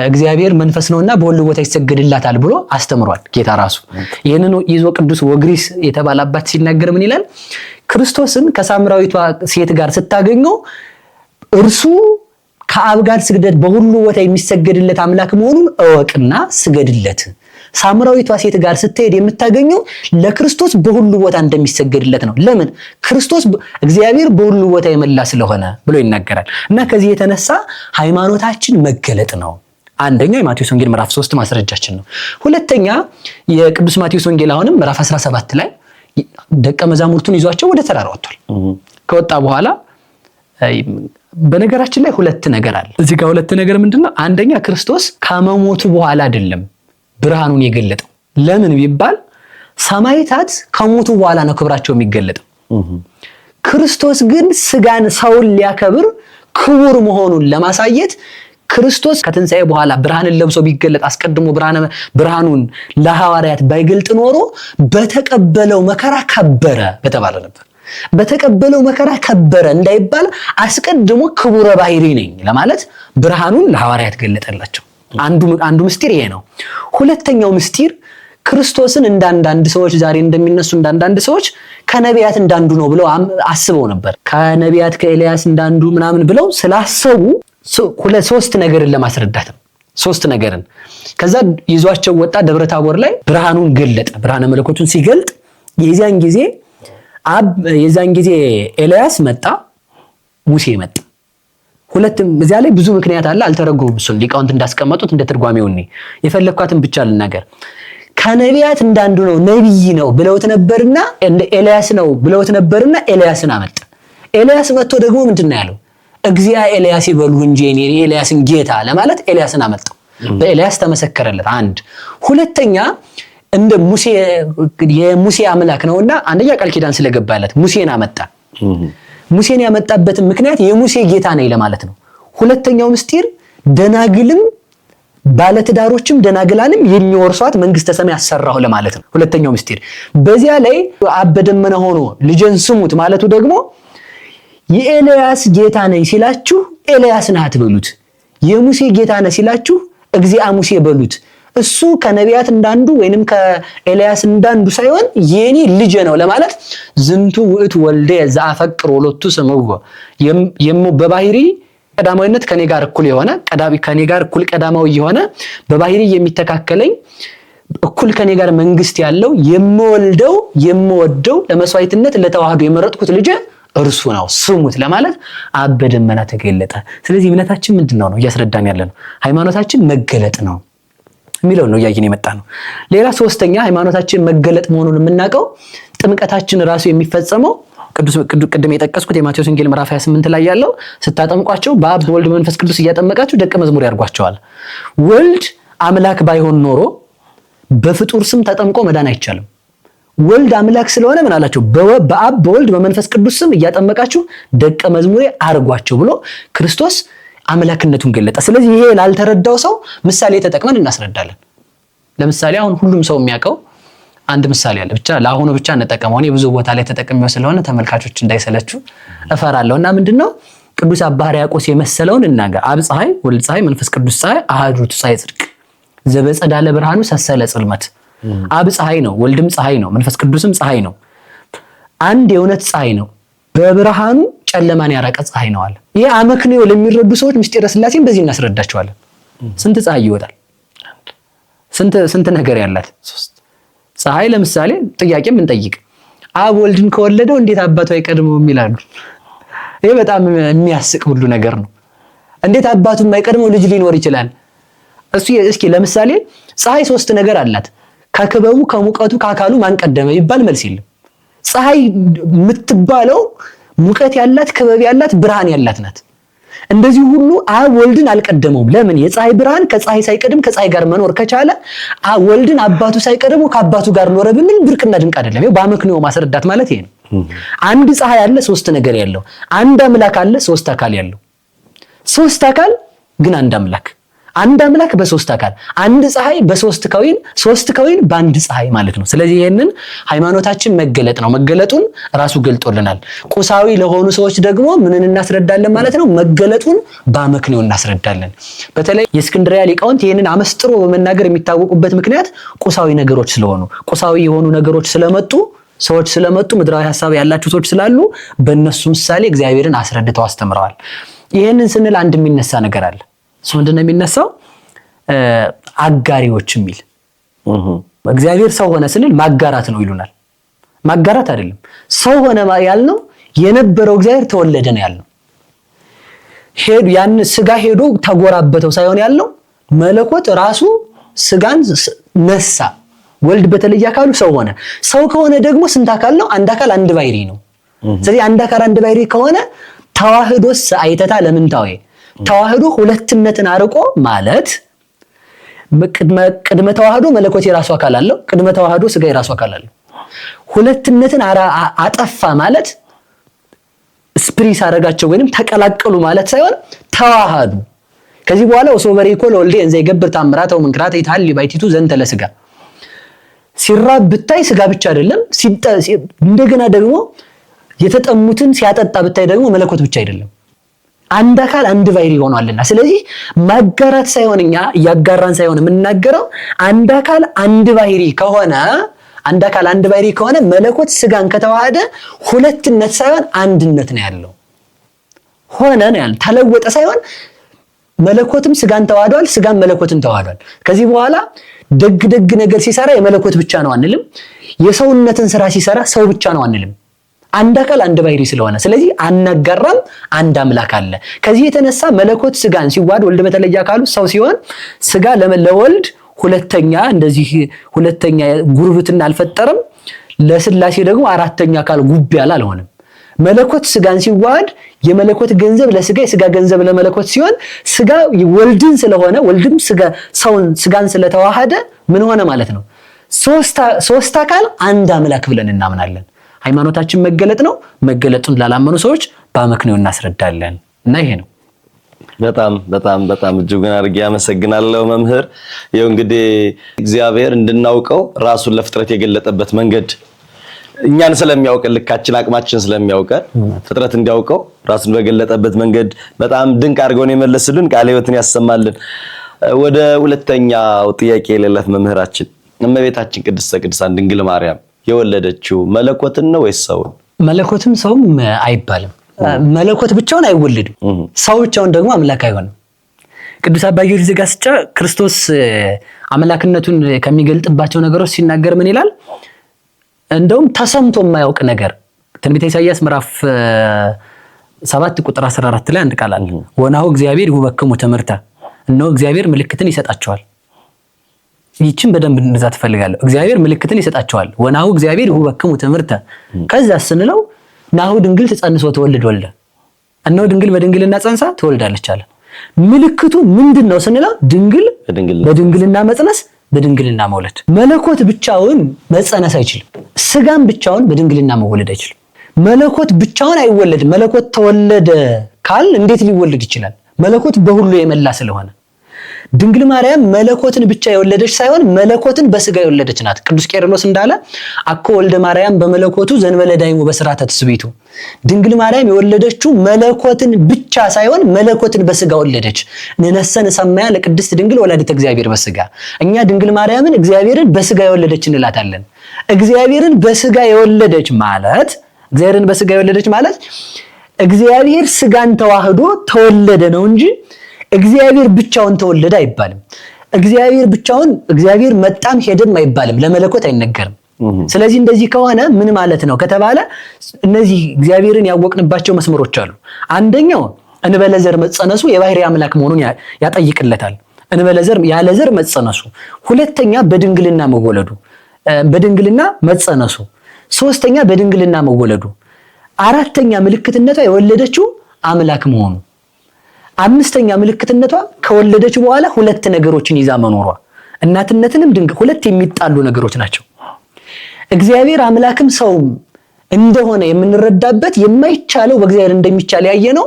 እግዚአብሔር መንፈስ ነውና በሁሉ ቦታ ይሰገድላታል ብሎ አስተምሯል ጌታ ራሱ። ይህንን ይዞ ቅዱስ ወግሪስ የተባለ አባት ሲናገር ምን ይላል? ክርስቶስን ከሳምራዊቷ ሴት ጋር ስታገኘው እርሱ ከአብ ጋር ስግደት በሁሉ ቦታ የሚሰገድለት አምላክ መሆኑን እወቅና ስገድለት። ሳምራዊቷ ሴት ጋር ስትሄድ የምታገኘው ለክርስቶስ በሁሉ ቦታ እንደሚሰገድለት ነው። ለምን? ክርስቶስ እግዚአብሔር በሁሉ ቦታ የመላ ስለሆነ ብሎ ይናገራል። እና ከዚህ የተነሳ ሃይማኖታችን መገለጥ ነው። አንደኛ የማቴዎስ ወንጌል ምዕራፍ 3 ማስረጃችን ነው። ሁለተኛ የቅዱስ ማቴዎስ ወንጌል አሁንም ምዕራፍ 17 ላይ ደቀ መዛሙርቱን ይዟቸው ወደ ተራራ ወጥቷል። ከወጣ በኋላ በነገራችን ላይ ሁለት ነገር አለ እዚህ ጋር። ሁለት ነገር ምንድነው? አንደኛ ክርስቶስ ከመሞቱ በኋላ አይደለም ብርሃኑን የገለጠው። ለምን ቢባል ሰማዕታት ከሞቱ በኋላ ነው ክብራቸው የሚገለጠው። ክርስቶስ ግን ስጋን ሰውን ሊያከብር ክቡር መሆኑን ለማሳየት ክርስቶስ ከትንሣኤ በኋላ ብርሃንን ለብሶ ቢገለጥ አስቀድሞ ብርሃኑን ለሐዋርያት ባይገልጥ ኖሮ በተቀበለው መከራ ከበረ በተባለ ነበር። በተቀበለው መከራ ከበረ እንዳይባል አስቀድሞ ክቡረ ባህሪ ነኝ ለማለት ብርሃኑን ለሐዋርያት ገለጠላቸው። አንዱ ምስጢር ይሄ ነው። ሁለተኛው ምስጢር ክርስቶስን እንዳንዳንድ ሰዎች ዛሬ እንደሚነሱ እንዳንዳንድ ሰዎች ከነቢያት እንዳንዱ ነው ብለው አስበው ነበር። ከነቢያት ከኤልያስ እንዳንዱ ምናምን ብለው ስላሰቡ ሶስት ነገርን ለማስረዳት ሶስት ነገርን ከዛ ይዟቸው ወጣ። ደብረ ታቦር ላይ ብርሃኑን ገለጠ። ብርሃነ መለኮቱን ሲገልጥ የዛን ጊዜ ኤልያስ መጣ፣ ሙሴ መጣ። ሁለቱም እዚያ ላይ ብዙ ምክንያት አለ፣ አልተረጎሙም። እሱን ሊቃውንት እንዳስቀመጡት እንደ ትርጓሜው ነው የፈለኳትን ብቻ ልናገር። ከነቢያት እንዳንዱ ነው ነብይ ነው ብለውት ነበርና እንደ ኤልያስ ነው ብለውት ነበርና ኤልያስን አመጣ። ኤልያስ መጥቶ ደግሞ ምንድነው ያለው? እግዚአ ኤልያስ ይበሉ እንጂ እኔ ኤልያስን ጌታ ለማለት ኤልያስን አመጣው። በኤልያስ ተመሰከረለት። አንድ ሁለተኛ እንደ ሙሴ የሙሴ አምላክ ነውና አንደኛ ቃል ኪዳን ስለገባለት ሙሴን አመጣ። ሙሴን ያመጣበትን ምክንያት የሙሴ ጌታ ነኝ ለማለት ነው። ሁለተኛው ምስጢር ደናግልም ባለትዳሮችም ደናግላንም የሚወርሷት መንግስተ ሰማይ አሰራሁ ለማለት ነው። ሁለተኛው ምስጢር በዚያ ላይ አብ በደመና ሆኖ ልጅን ስሙት ማለቱ ደግሞ የኤልያስ ጌታ ነኝ ሲላችሁ ኤልያስን አትበሉት፣ የሙሴ ጌታ ነኝ ሲላችሁ እግዚአ ሙሴ በሉት። እሱ ከነቢያት እንዳንዱ ወይንም ከኤልያስ እንዳንዱ ሳይሆን የኔ ልጅ ነው ለማለት ዝንቱ ውእቱ ወልደ ዘአፈቅር ወሎቱ ስምዖ በባህሪ ቀዳማዊነት ከኔ ጋር እኩል የሆነ ከኔ ጋር እኩል ቀዳማዊ የሆነ በባህሪ የሚተካከለኝ እኩል ከኔ ጋር መንግስት ያለው የምወደው ለመስዋዕትነት ለተዋህዶ የመረጥኩት ልጅ እርሱ ነው ስሙት ለማለት አብ በደመና ተገለጠ። ስለዚህ እምነታችን ምንድነው ነው እያስረዳን ያለ ነው። ሃይማኖታችን መገለጥ ነው የሚለው ነው እያየን የመጣ ነው። ሌላ ሶስተኛ ሃይማኖታችን መገለጥ መሆኑን የምናውቀው ጥምቀታችን ራሱ የሚፈጸመው ቅድም የጠቀስኩት የማቴዎስ ወንጌል ምዕራፍ 28 ላይ ያለው ስታጠምቋቸው በአብ በወልድ በመንፈስ ቅዱስ እያጠመቃችሁ ደቀ መዝሙር ያርጓቸዋል። ወልድ አምላክ ባይሆን ኖሮ በፍጡር ስም ተጠምቆ መዳን አይቻልም። ወልድ አምላክ ስለሆነ ምን አላቸው? በአብ በወልድ በመንፈስ ቅዱስ ስም እያጠመቃችሁ ደቀ መዝሙሬ አርጓቸው ብሎ ክርስቶስ አምላክነቱን ገለጠ። ስለዚህ ይሄ ላልተረዳው ሰው ምሳሌ ተጠቅመን እናስረዳለን። ለምሳሌ አሁን ሁሉም ሰው የሚያውቀው አንድ ምሳሌ አለ። ብቻ ለአሁኑ ብቻ እንጠቀመው። እኔ ብዙ ቦታ ላይ ተጠቅሜው ስለሆነ ተመልካቾች እንዳይሰለቹ እፈራለሁና ምንድነው ቅዱስ አባ ሕርያቆስ የመሰለውን እናገር። አብ ፀሐይ፣ ወልድ ፀሐይ፣ መንፈስ ቅዱስ ፀሐይ፣ አሐዱ ፀሐይ ጽድቅ ዘበጸዳለ ብርሃኑ ሰሰለ ጽልመት። አብ ፀሐይ ነው፣ ወልድም ፀሐይ ነው፣ መንፈስ ቅዱስም ፀሐይ ነው። አንድ የእውነት ፀሐይ ነው፣ በብርሃኑ ጨለማን ያራቀ ፀሐይ ነው አለ። ይሄ አመክንዮ ለሚረዱ ሰዎች ምስጢረ ሥላሴን በዚህ እናስረዳቸዋለን። ስንት ፀሐይ ይወጣል? ስንት ነገር ያላት ፀሐይ። ለምሳሌ ጥያቄም እንጠይቅ፣ አብ ወልድን ከወለደው እንዴት አባቱ አይቀድመውም ይላሉ። ይሄ በጣም የሚያስቅ ሁሉ ነገር ነው። እንዴት አባቱ የማይቀድመው ልጅ ሊኖር ይችላል? እስኪ ለምሳሌ ፀሐይ ሶስት ነገር አላት። ከክበቡ ከሙቀቱ ከአካሉ ማን ቀደመ ይባል መልስ የለም። ፀሐይ የምትባለው ሙቀት ያላት ክበብ ያላት ብርሃን ያላት ናት። እንደዚህ ሁሉ አብ ወልድን አልቀደመውም። ለምን? የፀሐይ ብርሃን ከፀሐይ ሳይቀድም ከፀሐይ ጋር መኖር ከቻለ ወልድን አባቱ ሳይቀድመው ከአባቱ ጋር ኖረ ብንል ብርቅና ድንቅ አይደለም። ይሄው በአመክንዮ ማስረዳት ማለት ይሄ ነው። አንድ ፀሐይ አለ ሶስት ነገር ያለው፣ አንድ አምላክ አለ ሶስት አካል ያለው። ሶስት አካል ግን አንድ አምላክ፣ አንድ አምላክ በሶስት አካል፣ አንድ ፀሐይ በሶስት ከዊን፣ ሶስት ከዊን በአንድ ፀሐይ ማለት ነው። ስለዚህ ይሄንን ሃይማኖታችን መገለጥ ነው። መገለጡን ራሱ ገልጦልናል። ቁሳዊ ለሆኑ ሰዎች ደግሞ ምንን እናስረዳለን ማለት ነው? መገለጡን በአመክንዮ እናስረዳለን። በተለይ የእስክንድርያ ሊቃውንት ይሄንን አመስጥሮ በመናገር የሚታወቁበት ምክንያት ቁሳዊ ነገሮች ስለሆኑ፣ ቁሳዊ የሆኑ ነገሮች ሰዎች ስለመጡ ምድራዊ ሐሳብ ያላቸው ሰዎች ስላሉ በእነሱ ምሳሌ እግዚአብሔርን አስረድተው አስተምረዋል። ይሄንን ስንል አንድ የሚነሳ ነገር አለ። እሱ ምንድነው የሚነሳው? አጋሪዎች የሚል እግዚአብሔር ሰው ሆነ ስንል ማጋራት ነው ይሉናል። ማጋራት አይደለም። ሰው ሆነ ያልነው የነበረው እግዚአብሔር ተወለደ ነው ያልነው። ያን ስጋ ሄዶ ተጎራበተው ሳይሆን ያልነው መለኮት ራሱ ስጋን ነሳ። ወልድ በተለየ አካሉ ሰው ሆነ። ሰው ከሆነ ደግሞ ስንት አካል ነው? አንድ አካል አንድ ባሕሪ ነው። ስለዚህ አንድ አካል አንድ ባሕሪ ከሆነ ተዋህዶስ አይተታ ለምንታዌ ተዋህዶ ሁለትነትን አርቆ ማለት ቅድመ ተዋህዶ መለኮት የራሱ አካል አለው፣ ቅድመ ተዋህዶ ስጋ የራሱ አካል አለው። ሁለትነትን አጠፋ ማለት ስፕሪስ አረጋቸው ወይንም ተቀላቀሉ ማለት ሳይሆን ተዋሃዱ። ከዚህ በኋላ ወሶበሬኮ ለወልደ እንዘ ይገብር ተአምራተ ወመንክራተ ይታሊ ባይቲቱ ዘንተ ለስጋ ሲራብ ብታይ ስጋ ብቻ አይደለም፣ እንደገና ደግሞ የተጠሙትን ሲያጠጣ ብታይ ደግሞ መለኮት ብቻ አይደለም፣ አንድ አካል አንድ ባሕሪ ሆኗልና። ስለዚህ ማጋራት ሳይሆን እኛ ያጋራን ሳይሆን የምንናገረው አንድ አካል አንድ ባሕሪ ከሆነ መለኮት ስጋን ከተዋሃደ ሁለትነት ሳይሆን አንድነት ነው ያለው። ሆነ ነው ያለው፣ ተለወጠ ሳይሆን መለኮትም ስጋን ተዋህዷል፣ ስጋን መለኮትን ተዋህዷል። ከዚህ በኋላ ደግ ነገር ሲሰራ የመለኮት ብቻ ነው አንልም፣ የሰውነትን ስራ ሲሰራ ሰው ብቻ ነው አንልም። አንድ አካል አንድ ባሕሪ ስለሆነ ስለዚህ አናጋራም፣ አንድ አምላክ አለ። ከዚህ የተነሳ መለኮት ስጋን ሲዋሃድ ወልድ በተለየ አካሉ ሰው ሲሆን ስጋ ለወልድ ሁለተኛ ጉርብትና አልፈጠረም። ለሥላሴ ደግሞ አራተኛ አካል ጉብ ያለ አልሆነም። መለኮት ስጋን ሲዋሃድ የመለኮት ገንዘብ ለስጋ የስጋ ገንዘብ ለመለኮት ሲሆን ስጋ ወልድን ስለሆነ ወልድም ስጋን ስለተዋሃደ ምን ሆነ ማለት ነው? ሶስት አካል አንድ አምላክ ብለን እናምናለን። ሃይማኖታችን መገለጥ ነው። መገለጡን ላላመኑ ሰዎች በአመክንዮ እናስረዳለን እና ይሄ ነው። በጣም በጣም በጣም እጅጉን አድርጌ አመሰግናለሁ መምህር። ይኸው እንግዲህ እግዚአብሔር እንድናውቀው ራሱን ለፍጥረት የገለጠበት መንገድ እኛን ስለሚያውቅ ልካችን አቅማችን ስለሚያውቅ ፍጥረት እንዲያውቀው ራሱን በገለጠበት መንገድ በጣም ድንቅ አድርገው ነው የመለሱልን። ቃለ ሕይወትን ያሰማልን። ወደ ሁለተኛው ጥያቄ ለለት መምህራችን እመቤታችን ቅድስተ ቅዱሳን ድንግል ማርያም የወለደችው መለኮትን ነው ወይስ ሰውን? መለኮትም ሰውም አይባልም። መለኮት ብቻውን አይወለድም። ሰው ብቻውን ደግሞ አምላክ አይሆንም። ቅዱስ አባ ጊዮርጊስ ዘጋስጫ ክርስቶስ አምላክነቱን ከሚገልጥባቸው ነገሮች ሲናገር ምን ይላል? እንደውም ተሰምቶ የማያውቅ ነገር ትንቢተ ኢሳይያስ ምዕራፍ 7 ቁጥር 14 ላይ አንድ ቃል አለ። ወናሁ እግዚአብሔር ይሁበክሙ ትምህርተ፣ እነሆ እግዚአብሔር ምልክትን ይሰጣቸዋል። ይህችን በደንብ እንደዛ ትፈልጋለህ። እግዚአብሔር ምልክትን ይሰጣቸዋል። ወናሁ እግዚአብሔር ይሁበክሙ ትምህርተ። ከዛ ስንለው ናሁ ድንግል ትጸንስ ወትወልድ ወልደ፣ እነሆ ድንግል በድንግልና ጸንሳ ትወልዳለች አለ። ምልክቱ ምንድነው ስንለው ድንግል በድንግልና መጽነስ በድንግልና መውለድ። መለኮት ብቻውን መጸነስ አይችልም። ስጋም ብቻውን በድንግልና መወለድ አይችልም። መለኮት ብቻውን አይወለድም። መለኮት ተወለደ ካል እንዴት ሊወለድ ይችላል? መለኮት በሁሉ የመላ ስለሆነ። ድንግል ማርያም መለኮትን ብቻ የወለደች ሳይሆን መለኮትን በስጋ የወለደች ናት። ቅዱስ ቄርሎስ እንዳለ አኮ ወልደ ማርያም በመለኮቱ ዘንበለ ዳይሙ በስርዓተ ትስብእቱ። ድንግል ማርያም የወለደችው መለኮትን ብቻ ሳይሆን መለኮትን በስጋ ወለደች። ንነሰን ሰማያ ለቅድስት ድንግል ወላዲተ እግዚአብሔር በስጋ። እኛ ድንግል ማርያምን እግዚአብሔርን በስጋ የወለደች እንላታለን። እግዚአብሔርን በስጋ የወለደች ማለት እግዚአብሔር ስጋን ተዋህዶ ተወለደ ነው እንጂ እግዚአብሔር ብቻውን ተወለደ አይባልም። እግዚአብሔር መጣም ሄደም አይባልም። ለመለኮት አይነገርም። ስለዚህ እንደዚህ ከሆነ ምን ማለት ነው ከተባለ እነዚህ እግዚአብሔርን ያወቅንባቸው መስመሮች አሉ። አንደኛው እንበለ ዘር መጸነሱ የባህሪ አምላክ መሆኑን ያጠይቅለታል። እንበለ ዘር ያለ ዘር መጸነሱ፣ ሁለተኛ በድንግልና መወለዱ፣ በድንግልና መጸነሱ፣ ሶስተኛ በድንግልና መወለዱ፣ አራተኛ ምልክትነቷ የወለደችው አምላክ መሆኑ፣ አምስተኛ ምልክትነቷ ከወለደች በኋላ ሁለት ነገሮችን ይዛ መኖሯ። እናትነትንም ድንግል ሁለት የሚጣሉ ነገሮች ናቸው። እግዚአብሔር አምላክም ሰውም እንደሆነ የምንረዳበት የማይቻለው በእግዚአብሔር እንደሚቻል ያየነው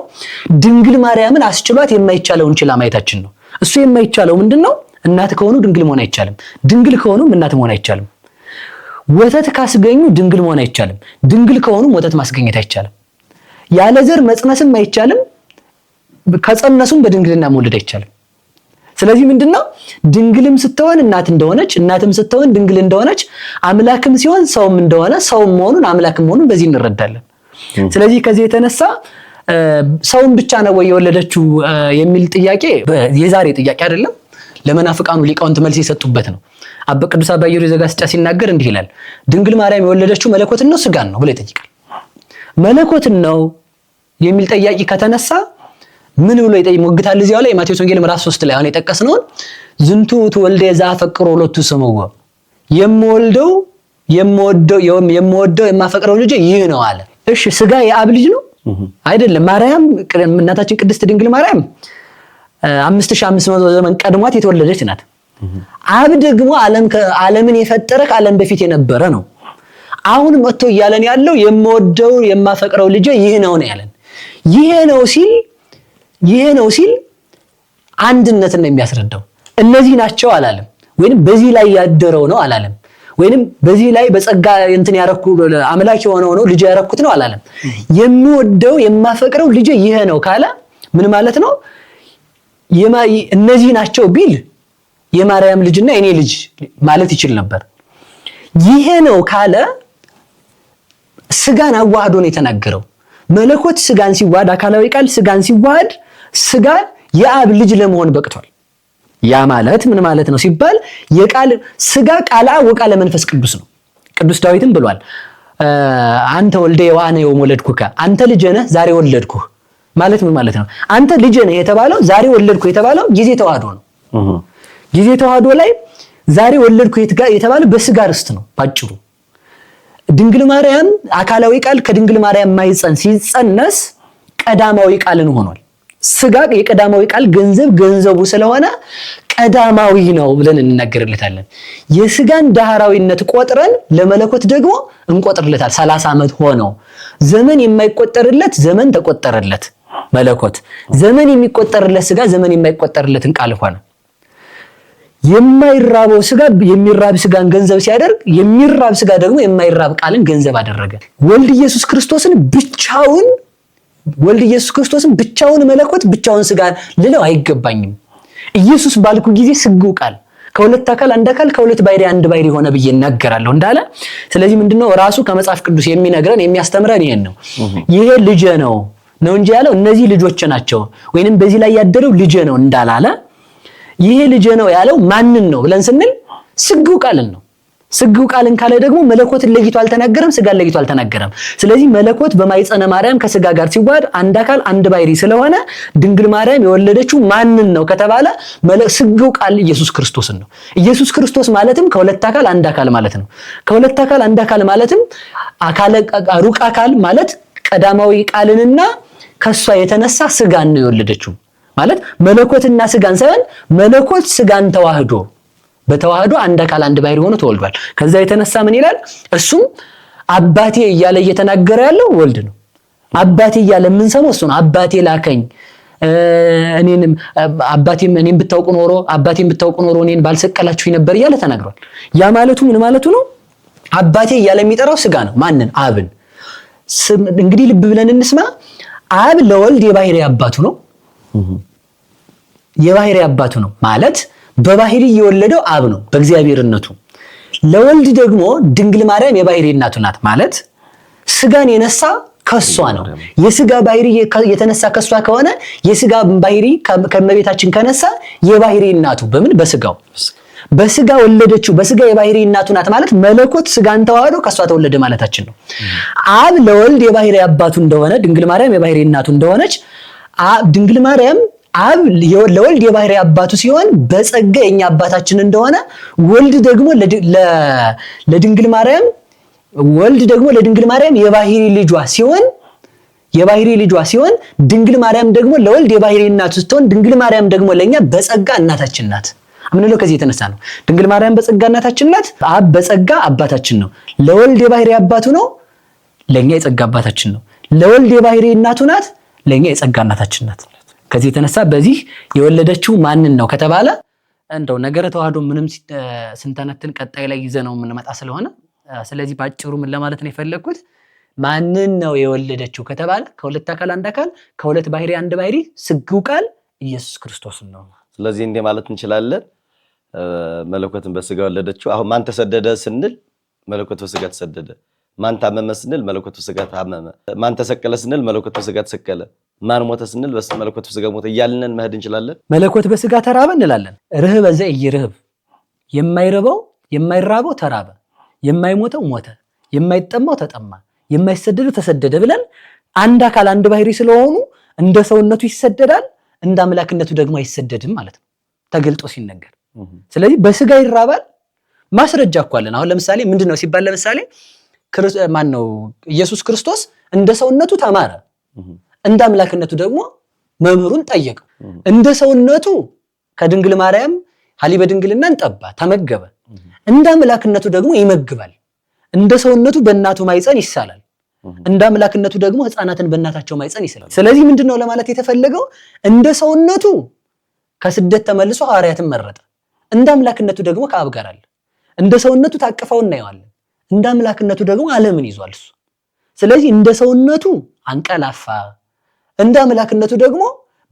ድንግል ማርያምን አስችሏት የማይቻለውን ችላ ማየታችን ነው። እሱ የማይቻለው ምንድነው? እናት ከሆኑ ድንግል መሆን አይቻልም። ድንግል ከሆኑ እናት መሆን አይቻልም። ወተት ካስገኙ ድንግል መሆን አይቻልም። ድንግል ከሆኑ ወተት ማስገኘት አይቻልም። ያለ ዘር መጽነስም አይቻልም። ከጸነሱም በድንግልና መውለድ አይቻልም። ስለዚህ ምንድነው? ድንግልም ስትሆን እናት እንደሆነች፣ እናትም ስትሆን ድንግል እንደሆነች፣ አምላክም ሲሆን ሰውም እንደሆነ፣ ሰውም መሆኑን አምላክም መሆኑን በዚህ እንረዳለን። ስለዚህ ከዚህ የተነሳ ሰውም ብቻ ነው ወይ የወለደችው የሚል ጥያቄ የዛሬ ጥያቄ አይደለም። ለመናፍቃኑ ሊቃውንት መልስ የሰጡበት ነው። ቅዱስ አባ ጊዮርጊስ ዘጋስጫ ሲናገር እንዲህ ይላል። ድንግል ማርያም የወለደችው መለኮትን ነው ስጋን ነው ብሎ ይጠይቃል። መለኮትን ነው የሚል ጥያቄ ከተነሳ ምን ብሎ ይሞግታል? እዚያው ላይ ማቴዎስ ወንጌል ምዕራፍ 3 ላይ አሁን የጠቀስነውን ዝንቱ ትወልደ ዘአፈቅሮ ሎቱ ስምዖ፣ የምወደው የማፈቅረው ልጅ ይህ ነው አለ። እሺ ስጋ የአብ ልጅ ነው አይደለም? ማርያም እናታችን ቅድስት ድንግል ማርያም 5500 ዘመን ቀድሟት የተወለደች ናት። አብ ደግሞ ዓለምን የፈጠረ ከዓለም በፊት የነበረ ነው። አሁን መጥቶ እያለን ያለው የምወደው የማፈቅረው ልጅ ይህ ነው ያለን። ይሄ ነው ሲል አንድነትን ነው የሚያስረዳው። እነዚህ ናቸው አላለም። ወይንም በዚህ ላይ ያደረው ነው አላለም። ወይንም በዚህ ላይ በጸጋ እንትን ያረኩ አምላክ የሆነው ነው ልጅ ያረኩት ነው አላለም። የምወደው የማፈቅረው ልጅ ይሄ ነው ካለ ምን ማለት ነው? እነዚህ ናቸው ቢል የማርያም ልጅና የኔ ልጅ ማለት ይችል ነበር። ይሄ ነው ካለ ስጋን አዋህዶ ነው የተናገረው። መለኮት ስጋን ሲዋሃድ፣ አካላዊ ቃል ስጋን ሲዋሃድ ስጋ የአብ ልጅ ለመሆን በቅቷል። ያ ማለት ምን ማለት ነው ሲባል የቃል ስጋ ቃል አብ ወቃለ መንፈስ ቅዱስ ነው። ቅዱስ ዳዊትም ብሏል አንተ ወልደ ወአነ ዮም ወለድኩከ፣ አንተ ልጅ ነህ ዛሬ ወለድኩህ ማለት ምን ማለት ነው? አንተ ልጅ ነህ የተባለው ዛሬ ወለድኩህ የተባለው ጊዜ ተዋህዶ ነው። ጊዜ ተዋህዶ ላይ ዛሬ ወለድኩህ የተባለው በስጋ ርስት ነው ባጭሩ። ድንግል ማርያም አካላዊ ቃል ከድንግል ማርያም ማይፀን ሲጸነስ ቀዳማዊ ቃልን ሆኗል። ስጋ የቀዳማዊ ቃል ገንዘቡ ስለሆነ ቀዳማዊ ነው ብለን እንናገርለታለን። የስጋን ዳህራዊነት ቆጥረን ለመለኮት ደግሞ እንቆጥርለታል። 30 ዓመት ሆነው ዘመን የማይቆጠርለት ዘመን ተቆጠረለት። መለኮት ዘመን የሚቆጠርለት ስጋ ዘመን የማይቆጠርለትን ቃል ሆነ። የማይራበው ስጋ የሚራብ ስጋን ገንዘብ ሲያደርግ የሚራብ ስጋ ደግሞ የማይራብ ቃልን ገንዘብ አደረገ። ወልድ ኢየሱስ ክርስቶስን ብቻውን መለኮት ብቻውን ስጋ ልለው አይገባኝም። ኢየሱስ ባልኩ ጊዜ ስግው ቃል ከሁለት አካል አንድ አካል ከሁለት ባሕሪ አንድ ባሕሪ ሆነ ብዬ እናገራለሁ እንዳለ። ስለዚህ ምንድነው ራሱ ከመጽሐፍ ቅዱስ የሚነግረን የሚያስተምረን ይሄን ነው። ይሄ ልጄ ነው እንጂ ያለው እነዚህ ልጆች ናቸው ወይንም በዚህ ላይ ያደረው ልጄ ነው እንዳላለ ይሄ ልጄ ነው ያለው ማንን ነው ብለን ስንል ስግው ቃልን ነው። ስግው ቃልን ካለ ደግሞ መለኮትን ለይቶ አልተናገረም፣ ስጋን ለይቶ አልተናገረም። ስለዚህ መለኮት በማይፀነ ማርያም ከስጋ ጋር ሲዋሃድ አንድ አካል አንድ ባሕሪ ስለሆነ ድንግል ማርያም የወለደችው ማንን ነው ከተባለ ስግው ቃል ኢየሱስ ክርስቶስን ነው። ኢየሱስ ክርስቶስ ማለትም ከሁለት አካል አንድ አካል ማለት ነው። ከሁለት አካል አንድ አካል ማለትም ሩቅ አካል ማለት ቀዳማዊ ቃልንና ከሷ የተነሳ ስጋን ነው የወለደችው ማለት መለኮትና ስጋን ሳይሆን መለኮት ስጋን ተዋህዶ በተዋህዶ አንድ አካል አንድ ባሕሪ ሆኖ ተወልዷል። ከዛ የተነሳ ምን ይላል? እሱም አባቴ እያለ እየተናገረ ያለው ወልድ ነው። አባቴ እያለ የምንሰማው እሱ ነው። አባቴ ላከኝ እኔን ብታውቁ ኖሮ እኔን ባልሰቀላችሁ ነበር እያለ ተናግሯል። ያ ማለቱ ምን ማለቱ ነው? አባቴ እያለ የሚጠራው ስጋ ነው። ማንን? አብን። እንግዲህ ልብ ብለን እንስማ። አብ ለወልድ የባሕሪ አባቱ ነው። የባሕሪ አባቱ ነው ማለት በባሕሪ የወለደው አብ ነው በእግዚአብሔርነቱ። ለወልድ ደግሞ ድንግል ማርያም የባሕሪ እናቱ ናት ማለት ስጋን የነሳ ከሷ ነው። የስጋ ባሕሪ የተነሳ ከሷ ከሆነ የስጋ ባሕሪ ከመቤታችን ከነሳ የባሕሪ እናቱ በምን? በስጋ ወለደችው። በስጋ የባሕሪ እናቱ ናት ማለት መለኮት ስጋን ተዋህዶ ከሷ ተወለደ ማለታችን ነው። አብ ለወልድ የባሕሪ አባቱ እንደሆነ ድንግል ማርያም የባሕሪ እናቱ እንደሆነች ድንግል ማርያም አብ ለወልድ የባሕሪ አባቱ ሲሆን በጸጋ የኛ አባታችን እንደሆነ ወልድ ደግሞ ለድንግል ማርያም የባሕሪ ልጇ ሲሆን ድንግል ማርያም ደግሞ ለወልድ የባሕሪ እናቱ ስትሆን ድንግል ማርያም ደግሞ ለኛ በጸጋ እናታችን ናት። ምንለው ከዚህ የተነሳ ነው። ድንግል ማርያም በጸጋ እናታችን ናት። አብ በጸጋ አባታችን ነው። ለወልድ የባሕሪ አባቱ ነው፣ ለኛ የጸጋ አባታችን ነው። ለወልድ የባሕሪ እናቱ ናት፣ ለኛ የጸጋ እናታችን ናት። ከዚህ የተነሳ በዚህ የወለደችው ማንን ነው ከተባለ እንደው ነገረ ተዋህዶ ምንም ስንተነትን ቀጣይ ላይ ይዘነው የምንመጣ ስለሆነ ስለዚህ ባጭሩ ምን ለማለት ነው የፈለኩት ማንን ነው የወለደችው ከተባለ ከሁለት አካል አንድ አካል ከሁለት ባሕሪ አንድ ባሕሪ ስግው ቃል ኢየሱስ ክርስቶስ ነው። ስለዚህ እንደ ማለት እንችላለን መለኮትን በስጋ ወለደችው። አሁን ማን ተሰደደ ስንል መለኮት በስጋ ተሰደደ፣ ማን ታመመ ስንል መለኮት በስጋ ታመመ፣ ማን ተሰቀለ ስንል መለኮት በስጋ ተሰቀለ፣ ማን ሞተ ስንል መለኮት በስጋ ሞተ እያልን መሄድ እንችላለን። መለኮት በስጋ ተራበ እንላለን። ርህበ ዘኢይርህብ የማይራበው ተራበ፣ የማይሞተው ሞተ፣ የማይጠማው ተጠማ፣ የማይሰደደው ተሰደደ ብለን አንድ አካል አንድ ባሕሪ ስለሆኑ እንደ ሰውነቱ ይሰደዳል፣ እንደ አምላክነቱ ደግሞ አይሰደድም ማለት ነው ተገልጦ ሲነገር። ስለዚህ በስጋ ይራባል። ማስረጃ እኮ አለን። አሁን ለምሳሌ ምንድነው ሲባል ለምሳሌ ኢየሱስ ክርስቶስ እንደ ሰውነቱ ተማረ፣ እንደ አምላክነቱ ደግሞ መምህሩን ጠየቀው። እንደ ሰውነቱ ከድንግል ማርያም ሀሊበ ድንግልናን ጠባ ተመገበ፣ እንደ አምላክነቱ ደግሞ ይመግባል። እንደ ሰውነቱ በእናቱ ማይፀን ይሳላል፣ እንደ አምላክነቱ ደግሞ ሕፃናትን በእናታቸው ማይፀን ይስላል። ስለዚህ ምንድነው ለማለት የተፈለገው እንደ ሰውነቱ ከስደት ተመልሶ ሐዋርያትን መረጠ፣ እንደ አምላክነቱ ደግሞ ከአብ ጋር አለ። እንደ ሰውነቱ ታቅፈው እናየዋለን፣ እንደ አምላክነቱ ደግሞ ዓለምን ይዟል እሱ። ስለዚህ እንደ ሰውነቱ አንቀላፋ፣ እንደ አምላክነቱ ደግሞ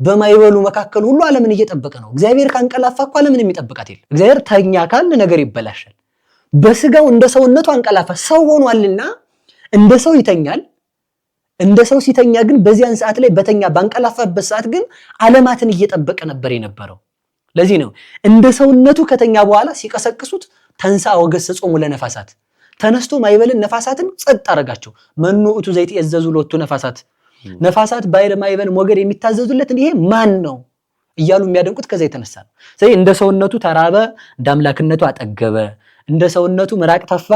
በማይበሉ መካከል ሁሉ ዓለምን እየጠበቀ ነው። እግዚአብሔር ካንቀላፋ እኮ ዓለምን የሚጠብቃት የለም። እግዚአብሔር ተኛ ካል ነገር ይበላሻል። በስጋው እንደ ሰውነቱ አንቀላፋ፣ ሰው ሆኗልና እንደ ሰው ይተኛል። እንደ ሰው ሲተኛ ግን በዚያን ሰዓት ላይ ባንቀላፋበት ሰዓት ግን ዓለማትን እየጠበቀ ነበር የነበረው። ለዚህ ነው እንደ ሰውነቱ ከተኛ በኋላ ሲቀሰቅሱት ተንሳ ወገሰጾሙ ለነፋሳት፣ ተነስቶ ማይበልን ነፋሳትን ጸጥ አረጋቸው። መኑ ውእቱ ዘይትዔዘዙ ሎቱ ነፋሳት፣ ነፋሳት ባይረ ማይበል ሞገድ የሚታዘዙለት ይሄ ማን ነው እያሉ የሚያደንቁት ከዛ የተነሳ ነው። ስለዚህ እንደ ሰውነቱ ተራበ፣ እንደ አምላክነቱ አጠገበ፣ እንደ ሰውነቱ ምራቅ ተፋ፣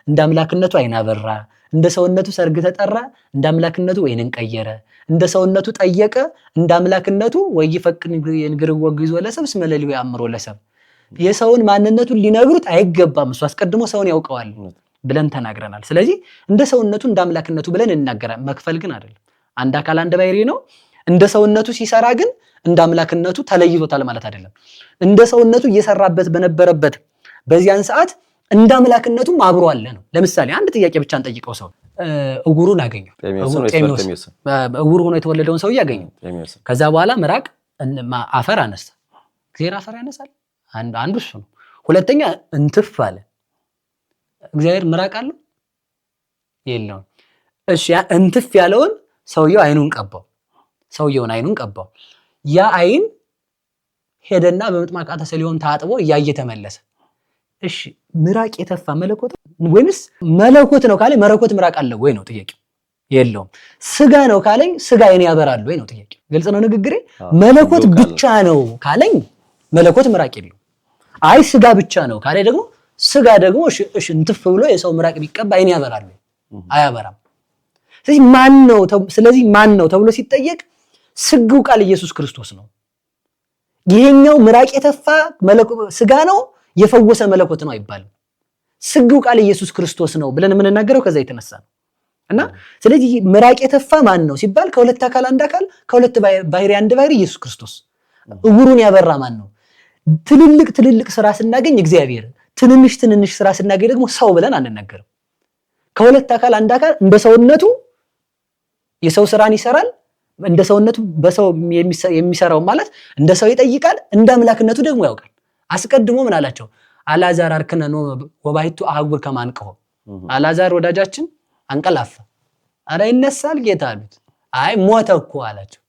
እንደ አምላክነቱ ዓይን አበራ። እንደ ሰውነቱ ሰርግ ተጠራ፣ እንደ አምላክነቱ ወይንን ቀየረ። እንደ ሰውነቱ ጠየቀ፣ እንደ አምላክነቱ ወይፈቅድ የንግር ወግዞ ለሰብ ስመለሊው ያምሮ ለሰብ። የሰውን ማንነቱን ሊነግሩት አይገባም፣ እሱ አስቀድሞ ሰውን ያውቀዋል ብለን ተናግረናል። ስለዚህ እንደ ሰውነቱ እንደ አምላክነቱ ብለን እንናገራለን። መክፈል ግን አይደለም። አንድ አካል አንድ ባሕሪ ነው። እንደ ሰውነቱ ሲሰራ ግን እንደ አምላክነቱ ተለይቶታል ማለት አይደለም። እንደ ሰውነቱ እየሰራበት በነበረበት በዚያን ሰዓት እንደ አምላክነቱም አብሮ አለ ነው። ለምሳሌ አንድ ጥያቄ ብቻ እንጠይቀው። ሰው እውሩን አገኘው፣ እውር ሆኖ የተወለደውን ሰው ያገኘው። ከዛ በኋላ ምራቅ አፈር አነሳ። እግዚአብሔር አፈር ያነሳል? አንዱ እሱ ነው። ሁለተኛ እንትፍ አለ። እግዚአብሔር ምራቅ አለው የለውም? እሺ እንትፍ ያለውን ሰውየውን አይኑን ቀባው። ያ አይን ሄደና በመጥማቃተ ሰሊሆም ታጥቦ እያየ ተመለሰ። እሺ ምራቅ የተፋ መለኮት ወይስ መለኮት ነው ካለኝ መለኮት ምራቅ አለው ወይ ነው ጥያቄው። የለውም። ስጋ ነው ካለኝ ስጋ አይን ያበራል ወይ ነው ጥያቄው። ግልጽ ነው ንግግሬ። መለኮት ብቻ ነው ካለኝ መለኮት ምራቅ የለው። አይ ስጋ ብቻ ነው ካለኝ ደግሞ ስጋ ደግሞ እሺ እንትፍ ብሎ የሰው ምራቅ ቢቀባ አይን ያበራል ወይ? አያበራም። ስለዚህ ማን ነው ተብሎ ሲጠየቅ ስግው ቃል ኢየሱስ ክርስቶስ ነው። ይሄኛው ምራቅ የተፋ ስጋ ነው የፈወሰ መለኮት ነው አይባልም። ስግው ቃል ኢየሱስ ክርስቶስ ነው ብለን የምንናገረው ከዛ የተነሳ ነው። እና ስለዚህ ምራቅ የተፋ ማን ነው ሲባል ከሁለት አካል አንድ አካል፣ ከሁለት ባሕሪ አንድ ባሕሪ ኢየሱስ ክርስቶስ። እውሩን ያበራ ማን ነው? ትልልቅ ስራ ስናገኝ እግዚአብሔር፣ ትንንሽ ስራ ስናገኝ ደግሞ ሰው ብለን አንናገርም። ከሁለት አካል አንድ አካል እንደ ሰውነቱ የሰው ስራን ይሰራል። እንደ ሰውነቱ በሰው የሚሰራው ማለት እንደ ሰው ይጠይቃል፣ እንደ አምላክነቱ ደግሞ ያውቃል። አስቀድሞ ምን አላቸው? አልዓዛር አርክነ ኖ ወባሕቱ አህጉር ከማንቀሆ። አልዓዛር ወዳጃችን አንቀላፋ፣ አረ ይነሳል ጌታ አሉት። አይ ሞተ እኮ አላቸው።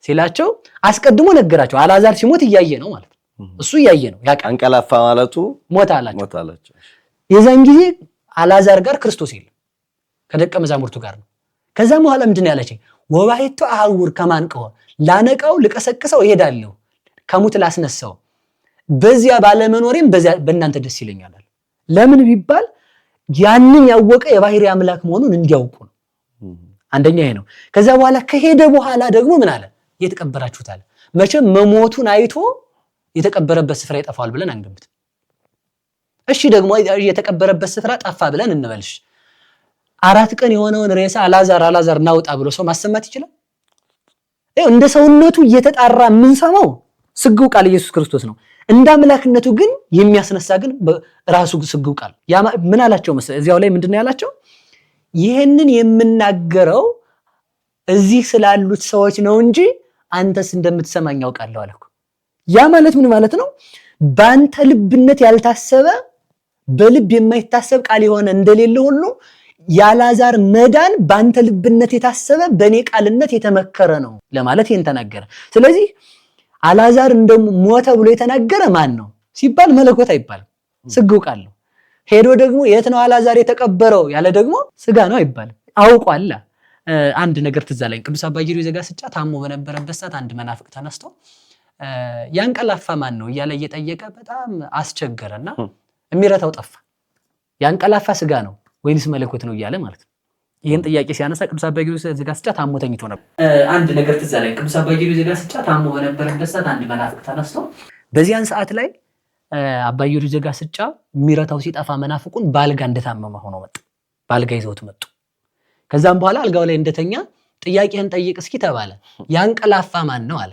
ሲላቸው አስቀድሞ ነገራቸው። አልዓዛር ሲሞት እያየ ነው ማለት ነው። እሱ እያየ ነው ያውቃል። አንቀላፋ ማለቱ ሞተ አላቸው። የዛን ጊዜ አልዓዛር ጋር ክርስቶስ የለም፣ ከደቀ መዛሙርቱ ጋር ነው። ከዛም በኋላ ምንድን ነው ያለችኝ? ወባሕቱ አህጉር ከማንቀሆ፣ ላነቃው ልቀሰቅሰው እሄዳለሁ፣ ከሙት ላስነሳው፣ በዚያ ባለመኖሬም በእናንተ ደስ ይለኛል። ለምን ቢባል ያንን ያወቀ የባሕሪ አምላክ መሆኑን እንዲያውቁ ነው። አንደኛ ይሄ ነው። ከዛ በኋላ ከሄደ በኋላ ደግሞ ምን አለ? የተቀበራችሁት አለ። መቼም መሞቱን አይቶ የተቀበረበት ስፍራ ይጠፋል ብለን አንገምትም። እሺ ደግሞ የተቀበረበት ስፍራ ጠፋ ብለን እንበልሽ። 4 ቀን የሆነውን ሬሳ አልዓዛር ናውጣ ብሎ ሰው ማሰማት ይችላል? እንደ ሰውነቱ እየተጣራ የምንሰማው ስግው ቃል ኢየሱስ ክርስቶስ ነው። እንደ አምላክነቱ ግን የሚያስነሳ ግን ራሱ ስግው ቃል ምን አላቸው መሰለህ? እዚያው ላይ ምንድነው ያላቸው? ይህንን የምናገረው እዚህ ስላሉት ሰዎች ነው እንጂ አንተስ እንደምትሰማኝ ያውቃለሁ አለ እኮ። ያ ማለት ምን ማለት ነው? በአንተ ልብነት ያልታሰበ በልብ የማይታሰብ ቃል የሆነ እንደሌለ ሁሉ የአልዓዛር መዳን በአንተ ልብነት የታሰበ በእኔ ቃልነት የተመከረ ነው ለማለት ይህን ተናገረ። ስለዚህ አልዓዛር እንደሞተ ብሎ የተናገረ ማን ነው ሲባል መለኮት አይባልም፣ ስግው ቃል ነው። ሄዶ ደግሞ የት ነው አልዓዛር የተቀበረው ያለ ደግሞ ስጋ ነው አይባልም፣ አውቋል። አንድ ነገር ትዝ አለኝ። ቅዱስ አባ ጊዮርጊስ ዘጋስጫ ታሞ በነበረበት ሰዓት አንድ መናፍቅ ተነስቶ ያንቀላፋ ማን ነው እያለ እየጠየቀ በጣም አስቸገረና የሚረታው ጠፋ። ያንቀላፋ ስጋ ነው ወይንስ መለኮት ነው እያለ ማለት ነው። ይህን ጥያቄ ሲያነሳ ቅዱስ አባ ጊዮርጊስ ዘጋስጫ ታሞ ተኝቶ ነበር። አንድ ነገር ትዝ አለኝ። ቅዱስ አባ ጊዮርጊስ ዘጋስጫ ታሞ በነበረበት ሰዓት አንድ መናፍቅ ተነስቶ በዚያን ሰዓት ላይ አባ ጊዮርጊስ ዘጋስጫ የሚረታው ሲጠፋ መናፍቁን በአልጋ እንደታመመ ሆኖ መጣ። በአልጋ ይዘውት መጡ። ከዛም በኋላ አልጋው ላይ እንደተኛ ጥያቄህን ጠይቅ እስኪ ተባለ። ያንቀላፋ ማን ነው አለ።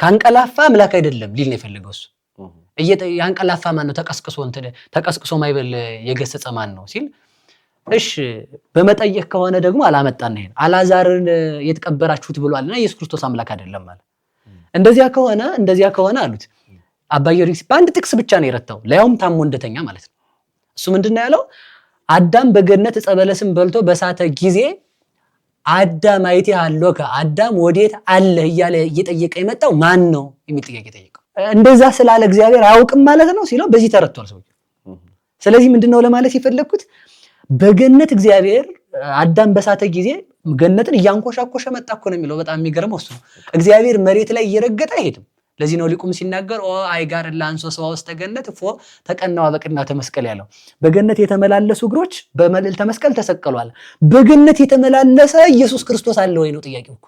ካንቀላፋ አምላክ አይደለም ሊል ነው የፈለገው እሱ። ያንቀላፋ ማን ነው? ተቀስቅሶ ማይበል የገሰጸ ማን ነው ሲል፣ እሺ በመጠየቅ ከሆነ ደግሞ አላመጣን ነው አልዓዛርን የተቀበራችሁት ብሏልና ኢየሱስ ክርስቶስ አምላክ አይደለም ማለት። እንደዚያ ከሆነ አሉት። አባ ጊዮርጊስ በአንድ ጥቅስ ብቻ ነው የረታው፣ ለያውም ታሞ እንደተኛ ማለት ነው። እሱ ምንድነው ያለው? አዳም በገነት ዕፀ በለስን በልቶ በሳተ ጊዜ አዳም አይቴሃለከ፣ አዳም ወዴት አለ እያለ እየጠየቀ የመጣው ማን ነው የሚል ጥያቄ ጠየቀው። እንደዛ ስላለ እግዚአብሔር አያውቅም ማለት ነው ሲለው በዚህ ተረቷል ሰው። ስለዚህ ምንድነው ለማለት የፈለኩት? በገነት እግዚአብሔር አዳም በሳተ ጊዜ ገነትን እያንኮሻኮሸ መጣ እኮ ነው የሚለው። በጣም የሚገርመው እሱ ነው። እግዚአብሔር መሬት ላይ እየረገጠ አይሄድም። ለዚህ ነው ሊቁም ሲናገር ኦ አይጋር ላንሶ ሰው ውስጥ ገነት እፎ ተቀናዋ በቅና ተመስቀል ያለው። በገነት የተመላለሱ እግሮች በመልዕልተ መስቀል ተሰቀሏል። በገነት የተመላለሰ ኢየሱስ ክርስቶስ አለ ወይ ነው ጥያቄው እኮ።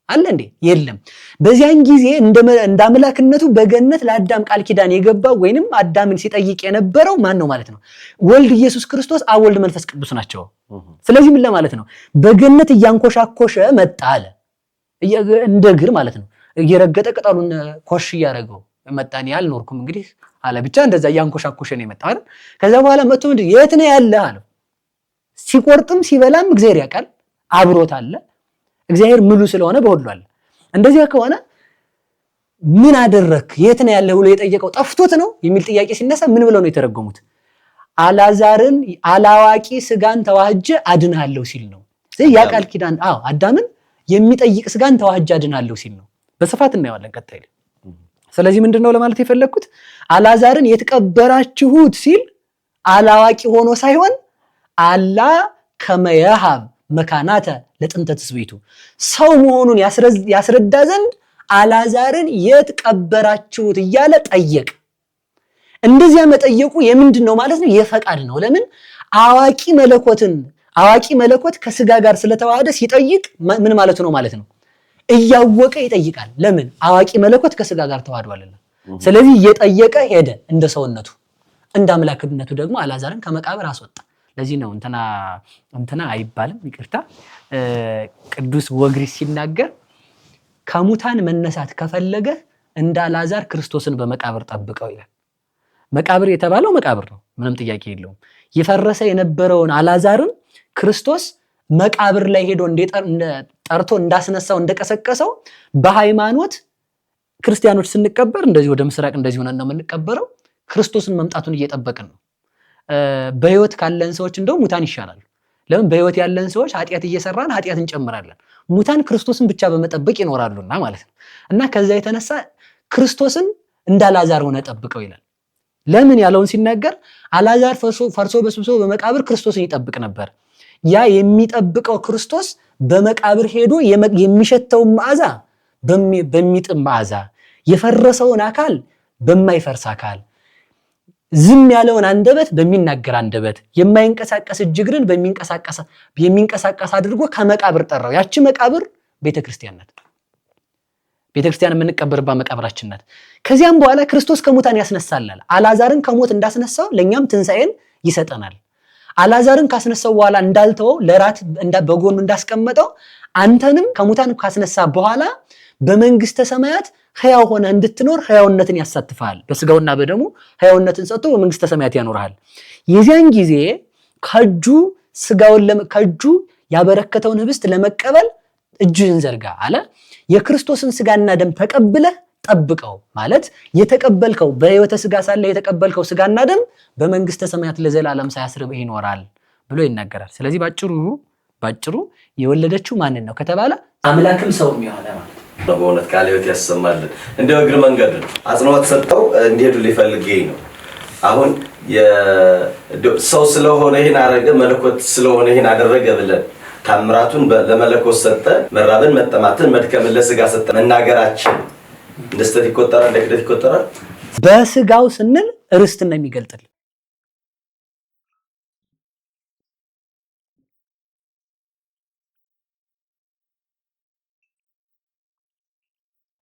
አለ እንዴ? የለም። በዚያን ጊዜ እንደ አምላክነቱ በገነት ለአዳም ቃል ኪዳን የገባው ወይንም አዳምን ሲጠይቅ የነበረው ማን ነው ማለት ነው? ወልድ ኢየሱስ ክርስቶስ፣ አብ ወልድ መንፈስ ቅዱስ ናቸው። ስለዚህ ምን ለማለት ነው? በገነት እያንኮሻኮሸ መጣ አለ። እንደ እግር ማለት ነው። እየረገጠ ቅጠሉን ኮሽ እያደረገው መጣን ያልኖርኩም እንግዲህ አለ። ብቻ እንደዛ እያንኮሻኮሸ ነው የመጣው አይደል? ከዛ በኋላ መጥቶ ምንድን የት ነው ያለህ አለው። ሲቆርጥም ሲበላም እግዚአብሔር ያውቃል፣ አብሮት አለ። እግዚአብሔር ምሉ ስለሆነ በሁሉ አለ። እንደዚያ ከሆነ ምን አደረክ የት ነው ያለህ ብሎ የጠየቀው ጠፍቶት ነው የሚል ጥያቄ ሲነሳ ምን ብለው ነው የተረጎሙት? አልዓዛርን አላዋቂ ስጋን ተዋህጀ አድናለሁ ሲል ነው። ያ ቃል ኪዳን አዳምን የሚጠይቅ ስጋን ተዋህጀ አድናለሁ ሲል ነው። በስፋት እናየዋለን ቀጣይ። ስለዚህ ምንድነው ለማለት የፈለኩት? አልዓዛርን የተቀበራችሁት ሲል አላዋቂ ሆኖ ሳይሆን አላ ከመያሃብ መካናተ ለጥንተ ትስብእቱ ሰው መሆኑን ያስረዳ ዘንድ አልዓዛርን የት ቀበራችሁት እያለ ጠየቅ። እንደዚያ መጠየቁ የምንድን ነው ማለት ነው? የፈቃድ ነው። ለምን? አዋቂ መለኮት ከስጋ ጋር ስለተዋሃደ ሲጠይቅ ምን ማለት ነው ማለት ነው? እያወቀ ይጠይቃል። ለምን? አዋቂ መለኮት ከስጋ ጋር ተዋህዷልና። ስለዚህ እየጠየቀ ሄደ። እንደ ሰውነቱ እንደ አምላክነቱ ደግሞ አልዓዛርን ከመቃብር አስወጣ። ለዚህ ነው እንትና አይባልም፣ ይቅርታ፣ ቅዱስ ወግሪስ ሲናገር ከሙታን መነሳት ከፈለገ እንደ አልዓዛር ክርስቶስን በመቃብር ጠብቀው ይላል። መቃብር የተባለው መቃብር ነው፣ ምንም ጥያቄ የለውም። የፈረሰ የነበረውን አልዓዛርን ክርስቶስ መቃብር ላይ ሄዶ ጠርቶ እንዳስነሳው እንደቀሰቀሰው በሃይማኖት ክርስቲያኖች ስንቀበር እንደዚህ ወደ ምስራቅ እንደዚህ ሆነን ነው የምንቀበረው። ክርስቶስን መምጣቱን እየጠበቅን ነው። በህይወት ካለን ሰዎች እንደው ሙታን ይሻላል። ለምን? በህይወት ያለን ሰዎች ኃጢአት እየሰራን ኃጢአት እንጨምራለን። ሙታን ክርስቶስን ብቻ በመጠበቅ ይኖራሉና ማለት ነው። እና ከዛ የተነሳ ክርስቶስን እንደ አልዓዛር ሆነ ጠብቀው ይላል። ለምን ያለውን ሲናገር አልዓዛር ፈርሶ በስብሶ በመቃብር ክርስቶስን ይጠብቅ ነበር። ያ የሚጠብቀው ክርስቶስ በመቃብር ሄዶ የሚሸተውን መዓዛ በሚጥም መዓዛ፣ የፈረሰውን አካል በማይፈርስ አካል፣ ዝም ያለውን አንደበት በሚናገር አንደበት፣ የማይንቀሳቀስ እጅግርን የሚንቀሳቀስ አድርጎ ከመቃብር ጠራው። ያቺ መቃብር ቤተክርስቲያን ናት። ቤተክርስቲያን የምንቀበርባት መቃብራችን ናት። ከዚያም በኋላ ክርስቶስ ከሙታን ያስነሳላል። አልዓዛርን ከሞት እንዳስነሳው ለኛም ትንሣኤን ይሰጠናል። አልዓዛርን ካስነሳው በኋላ እንዳልተወው ለራት በጎኑ እንዳስቀመጠው አንተንም ከሙታን ካስነሳ በኋላ በመንግስተ ሰማያት ሕያው ሆነ እንድትኖር ሕያውነትን ያሳትፋል። በስጋውና በደሙ ሕያውነትን ሰጥቶ በመንግስተ ሰማያት ያኖርሃል። የዚያን ጊዜ ከእጁ ያበረከተውን ህብስት ለመቀበል እጅህን ዘርጋ አለ። የክርስቶስን ስጋና ደም ተቀብለህ ጠብቀው ማለት የተቀበልከው በሕይወተ ስጋ ሳለ የተቀበልከው ስጋና ደም በመንግስተ ሰማያት ለዘላለም ሳያስርብህ ይኖራል ብሎ ይናገራል። ስለዚህ ባጭሩ የወለደችው ማንን ነው ከተባለ አምላክም ሰውም የሆነ ማለት ነው። በእውነት ቃለ ሕይወት ያሰማልን። እንደው እግር መንገድ ነው አጽንኦት ሰጠው እንዲሄዱ ሊፈልገኝ ነው። አሁን ሰው ስለሆነ ይሄን አደረገ፣ መለኮት ስለሆነ ይሄን አደረገ ብለን ታምራቱን ለመለኮት ሰጠ፣ መራብን፣ መጠማትን፣ መድከምን ለስጋ ሰጠ መናገራችን እንደ ስህተት ይቆጠራል? እንደ ክደት ይቆጠራል? በስጋው ስንል ርስትን ነው የሚገልጥልን።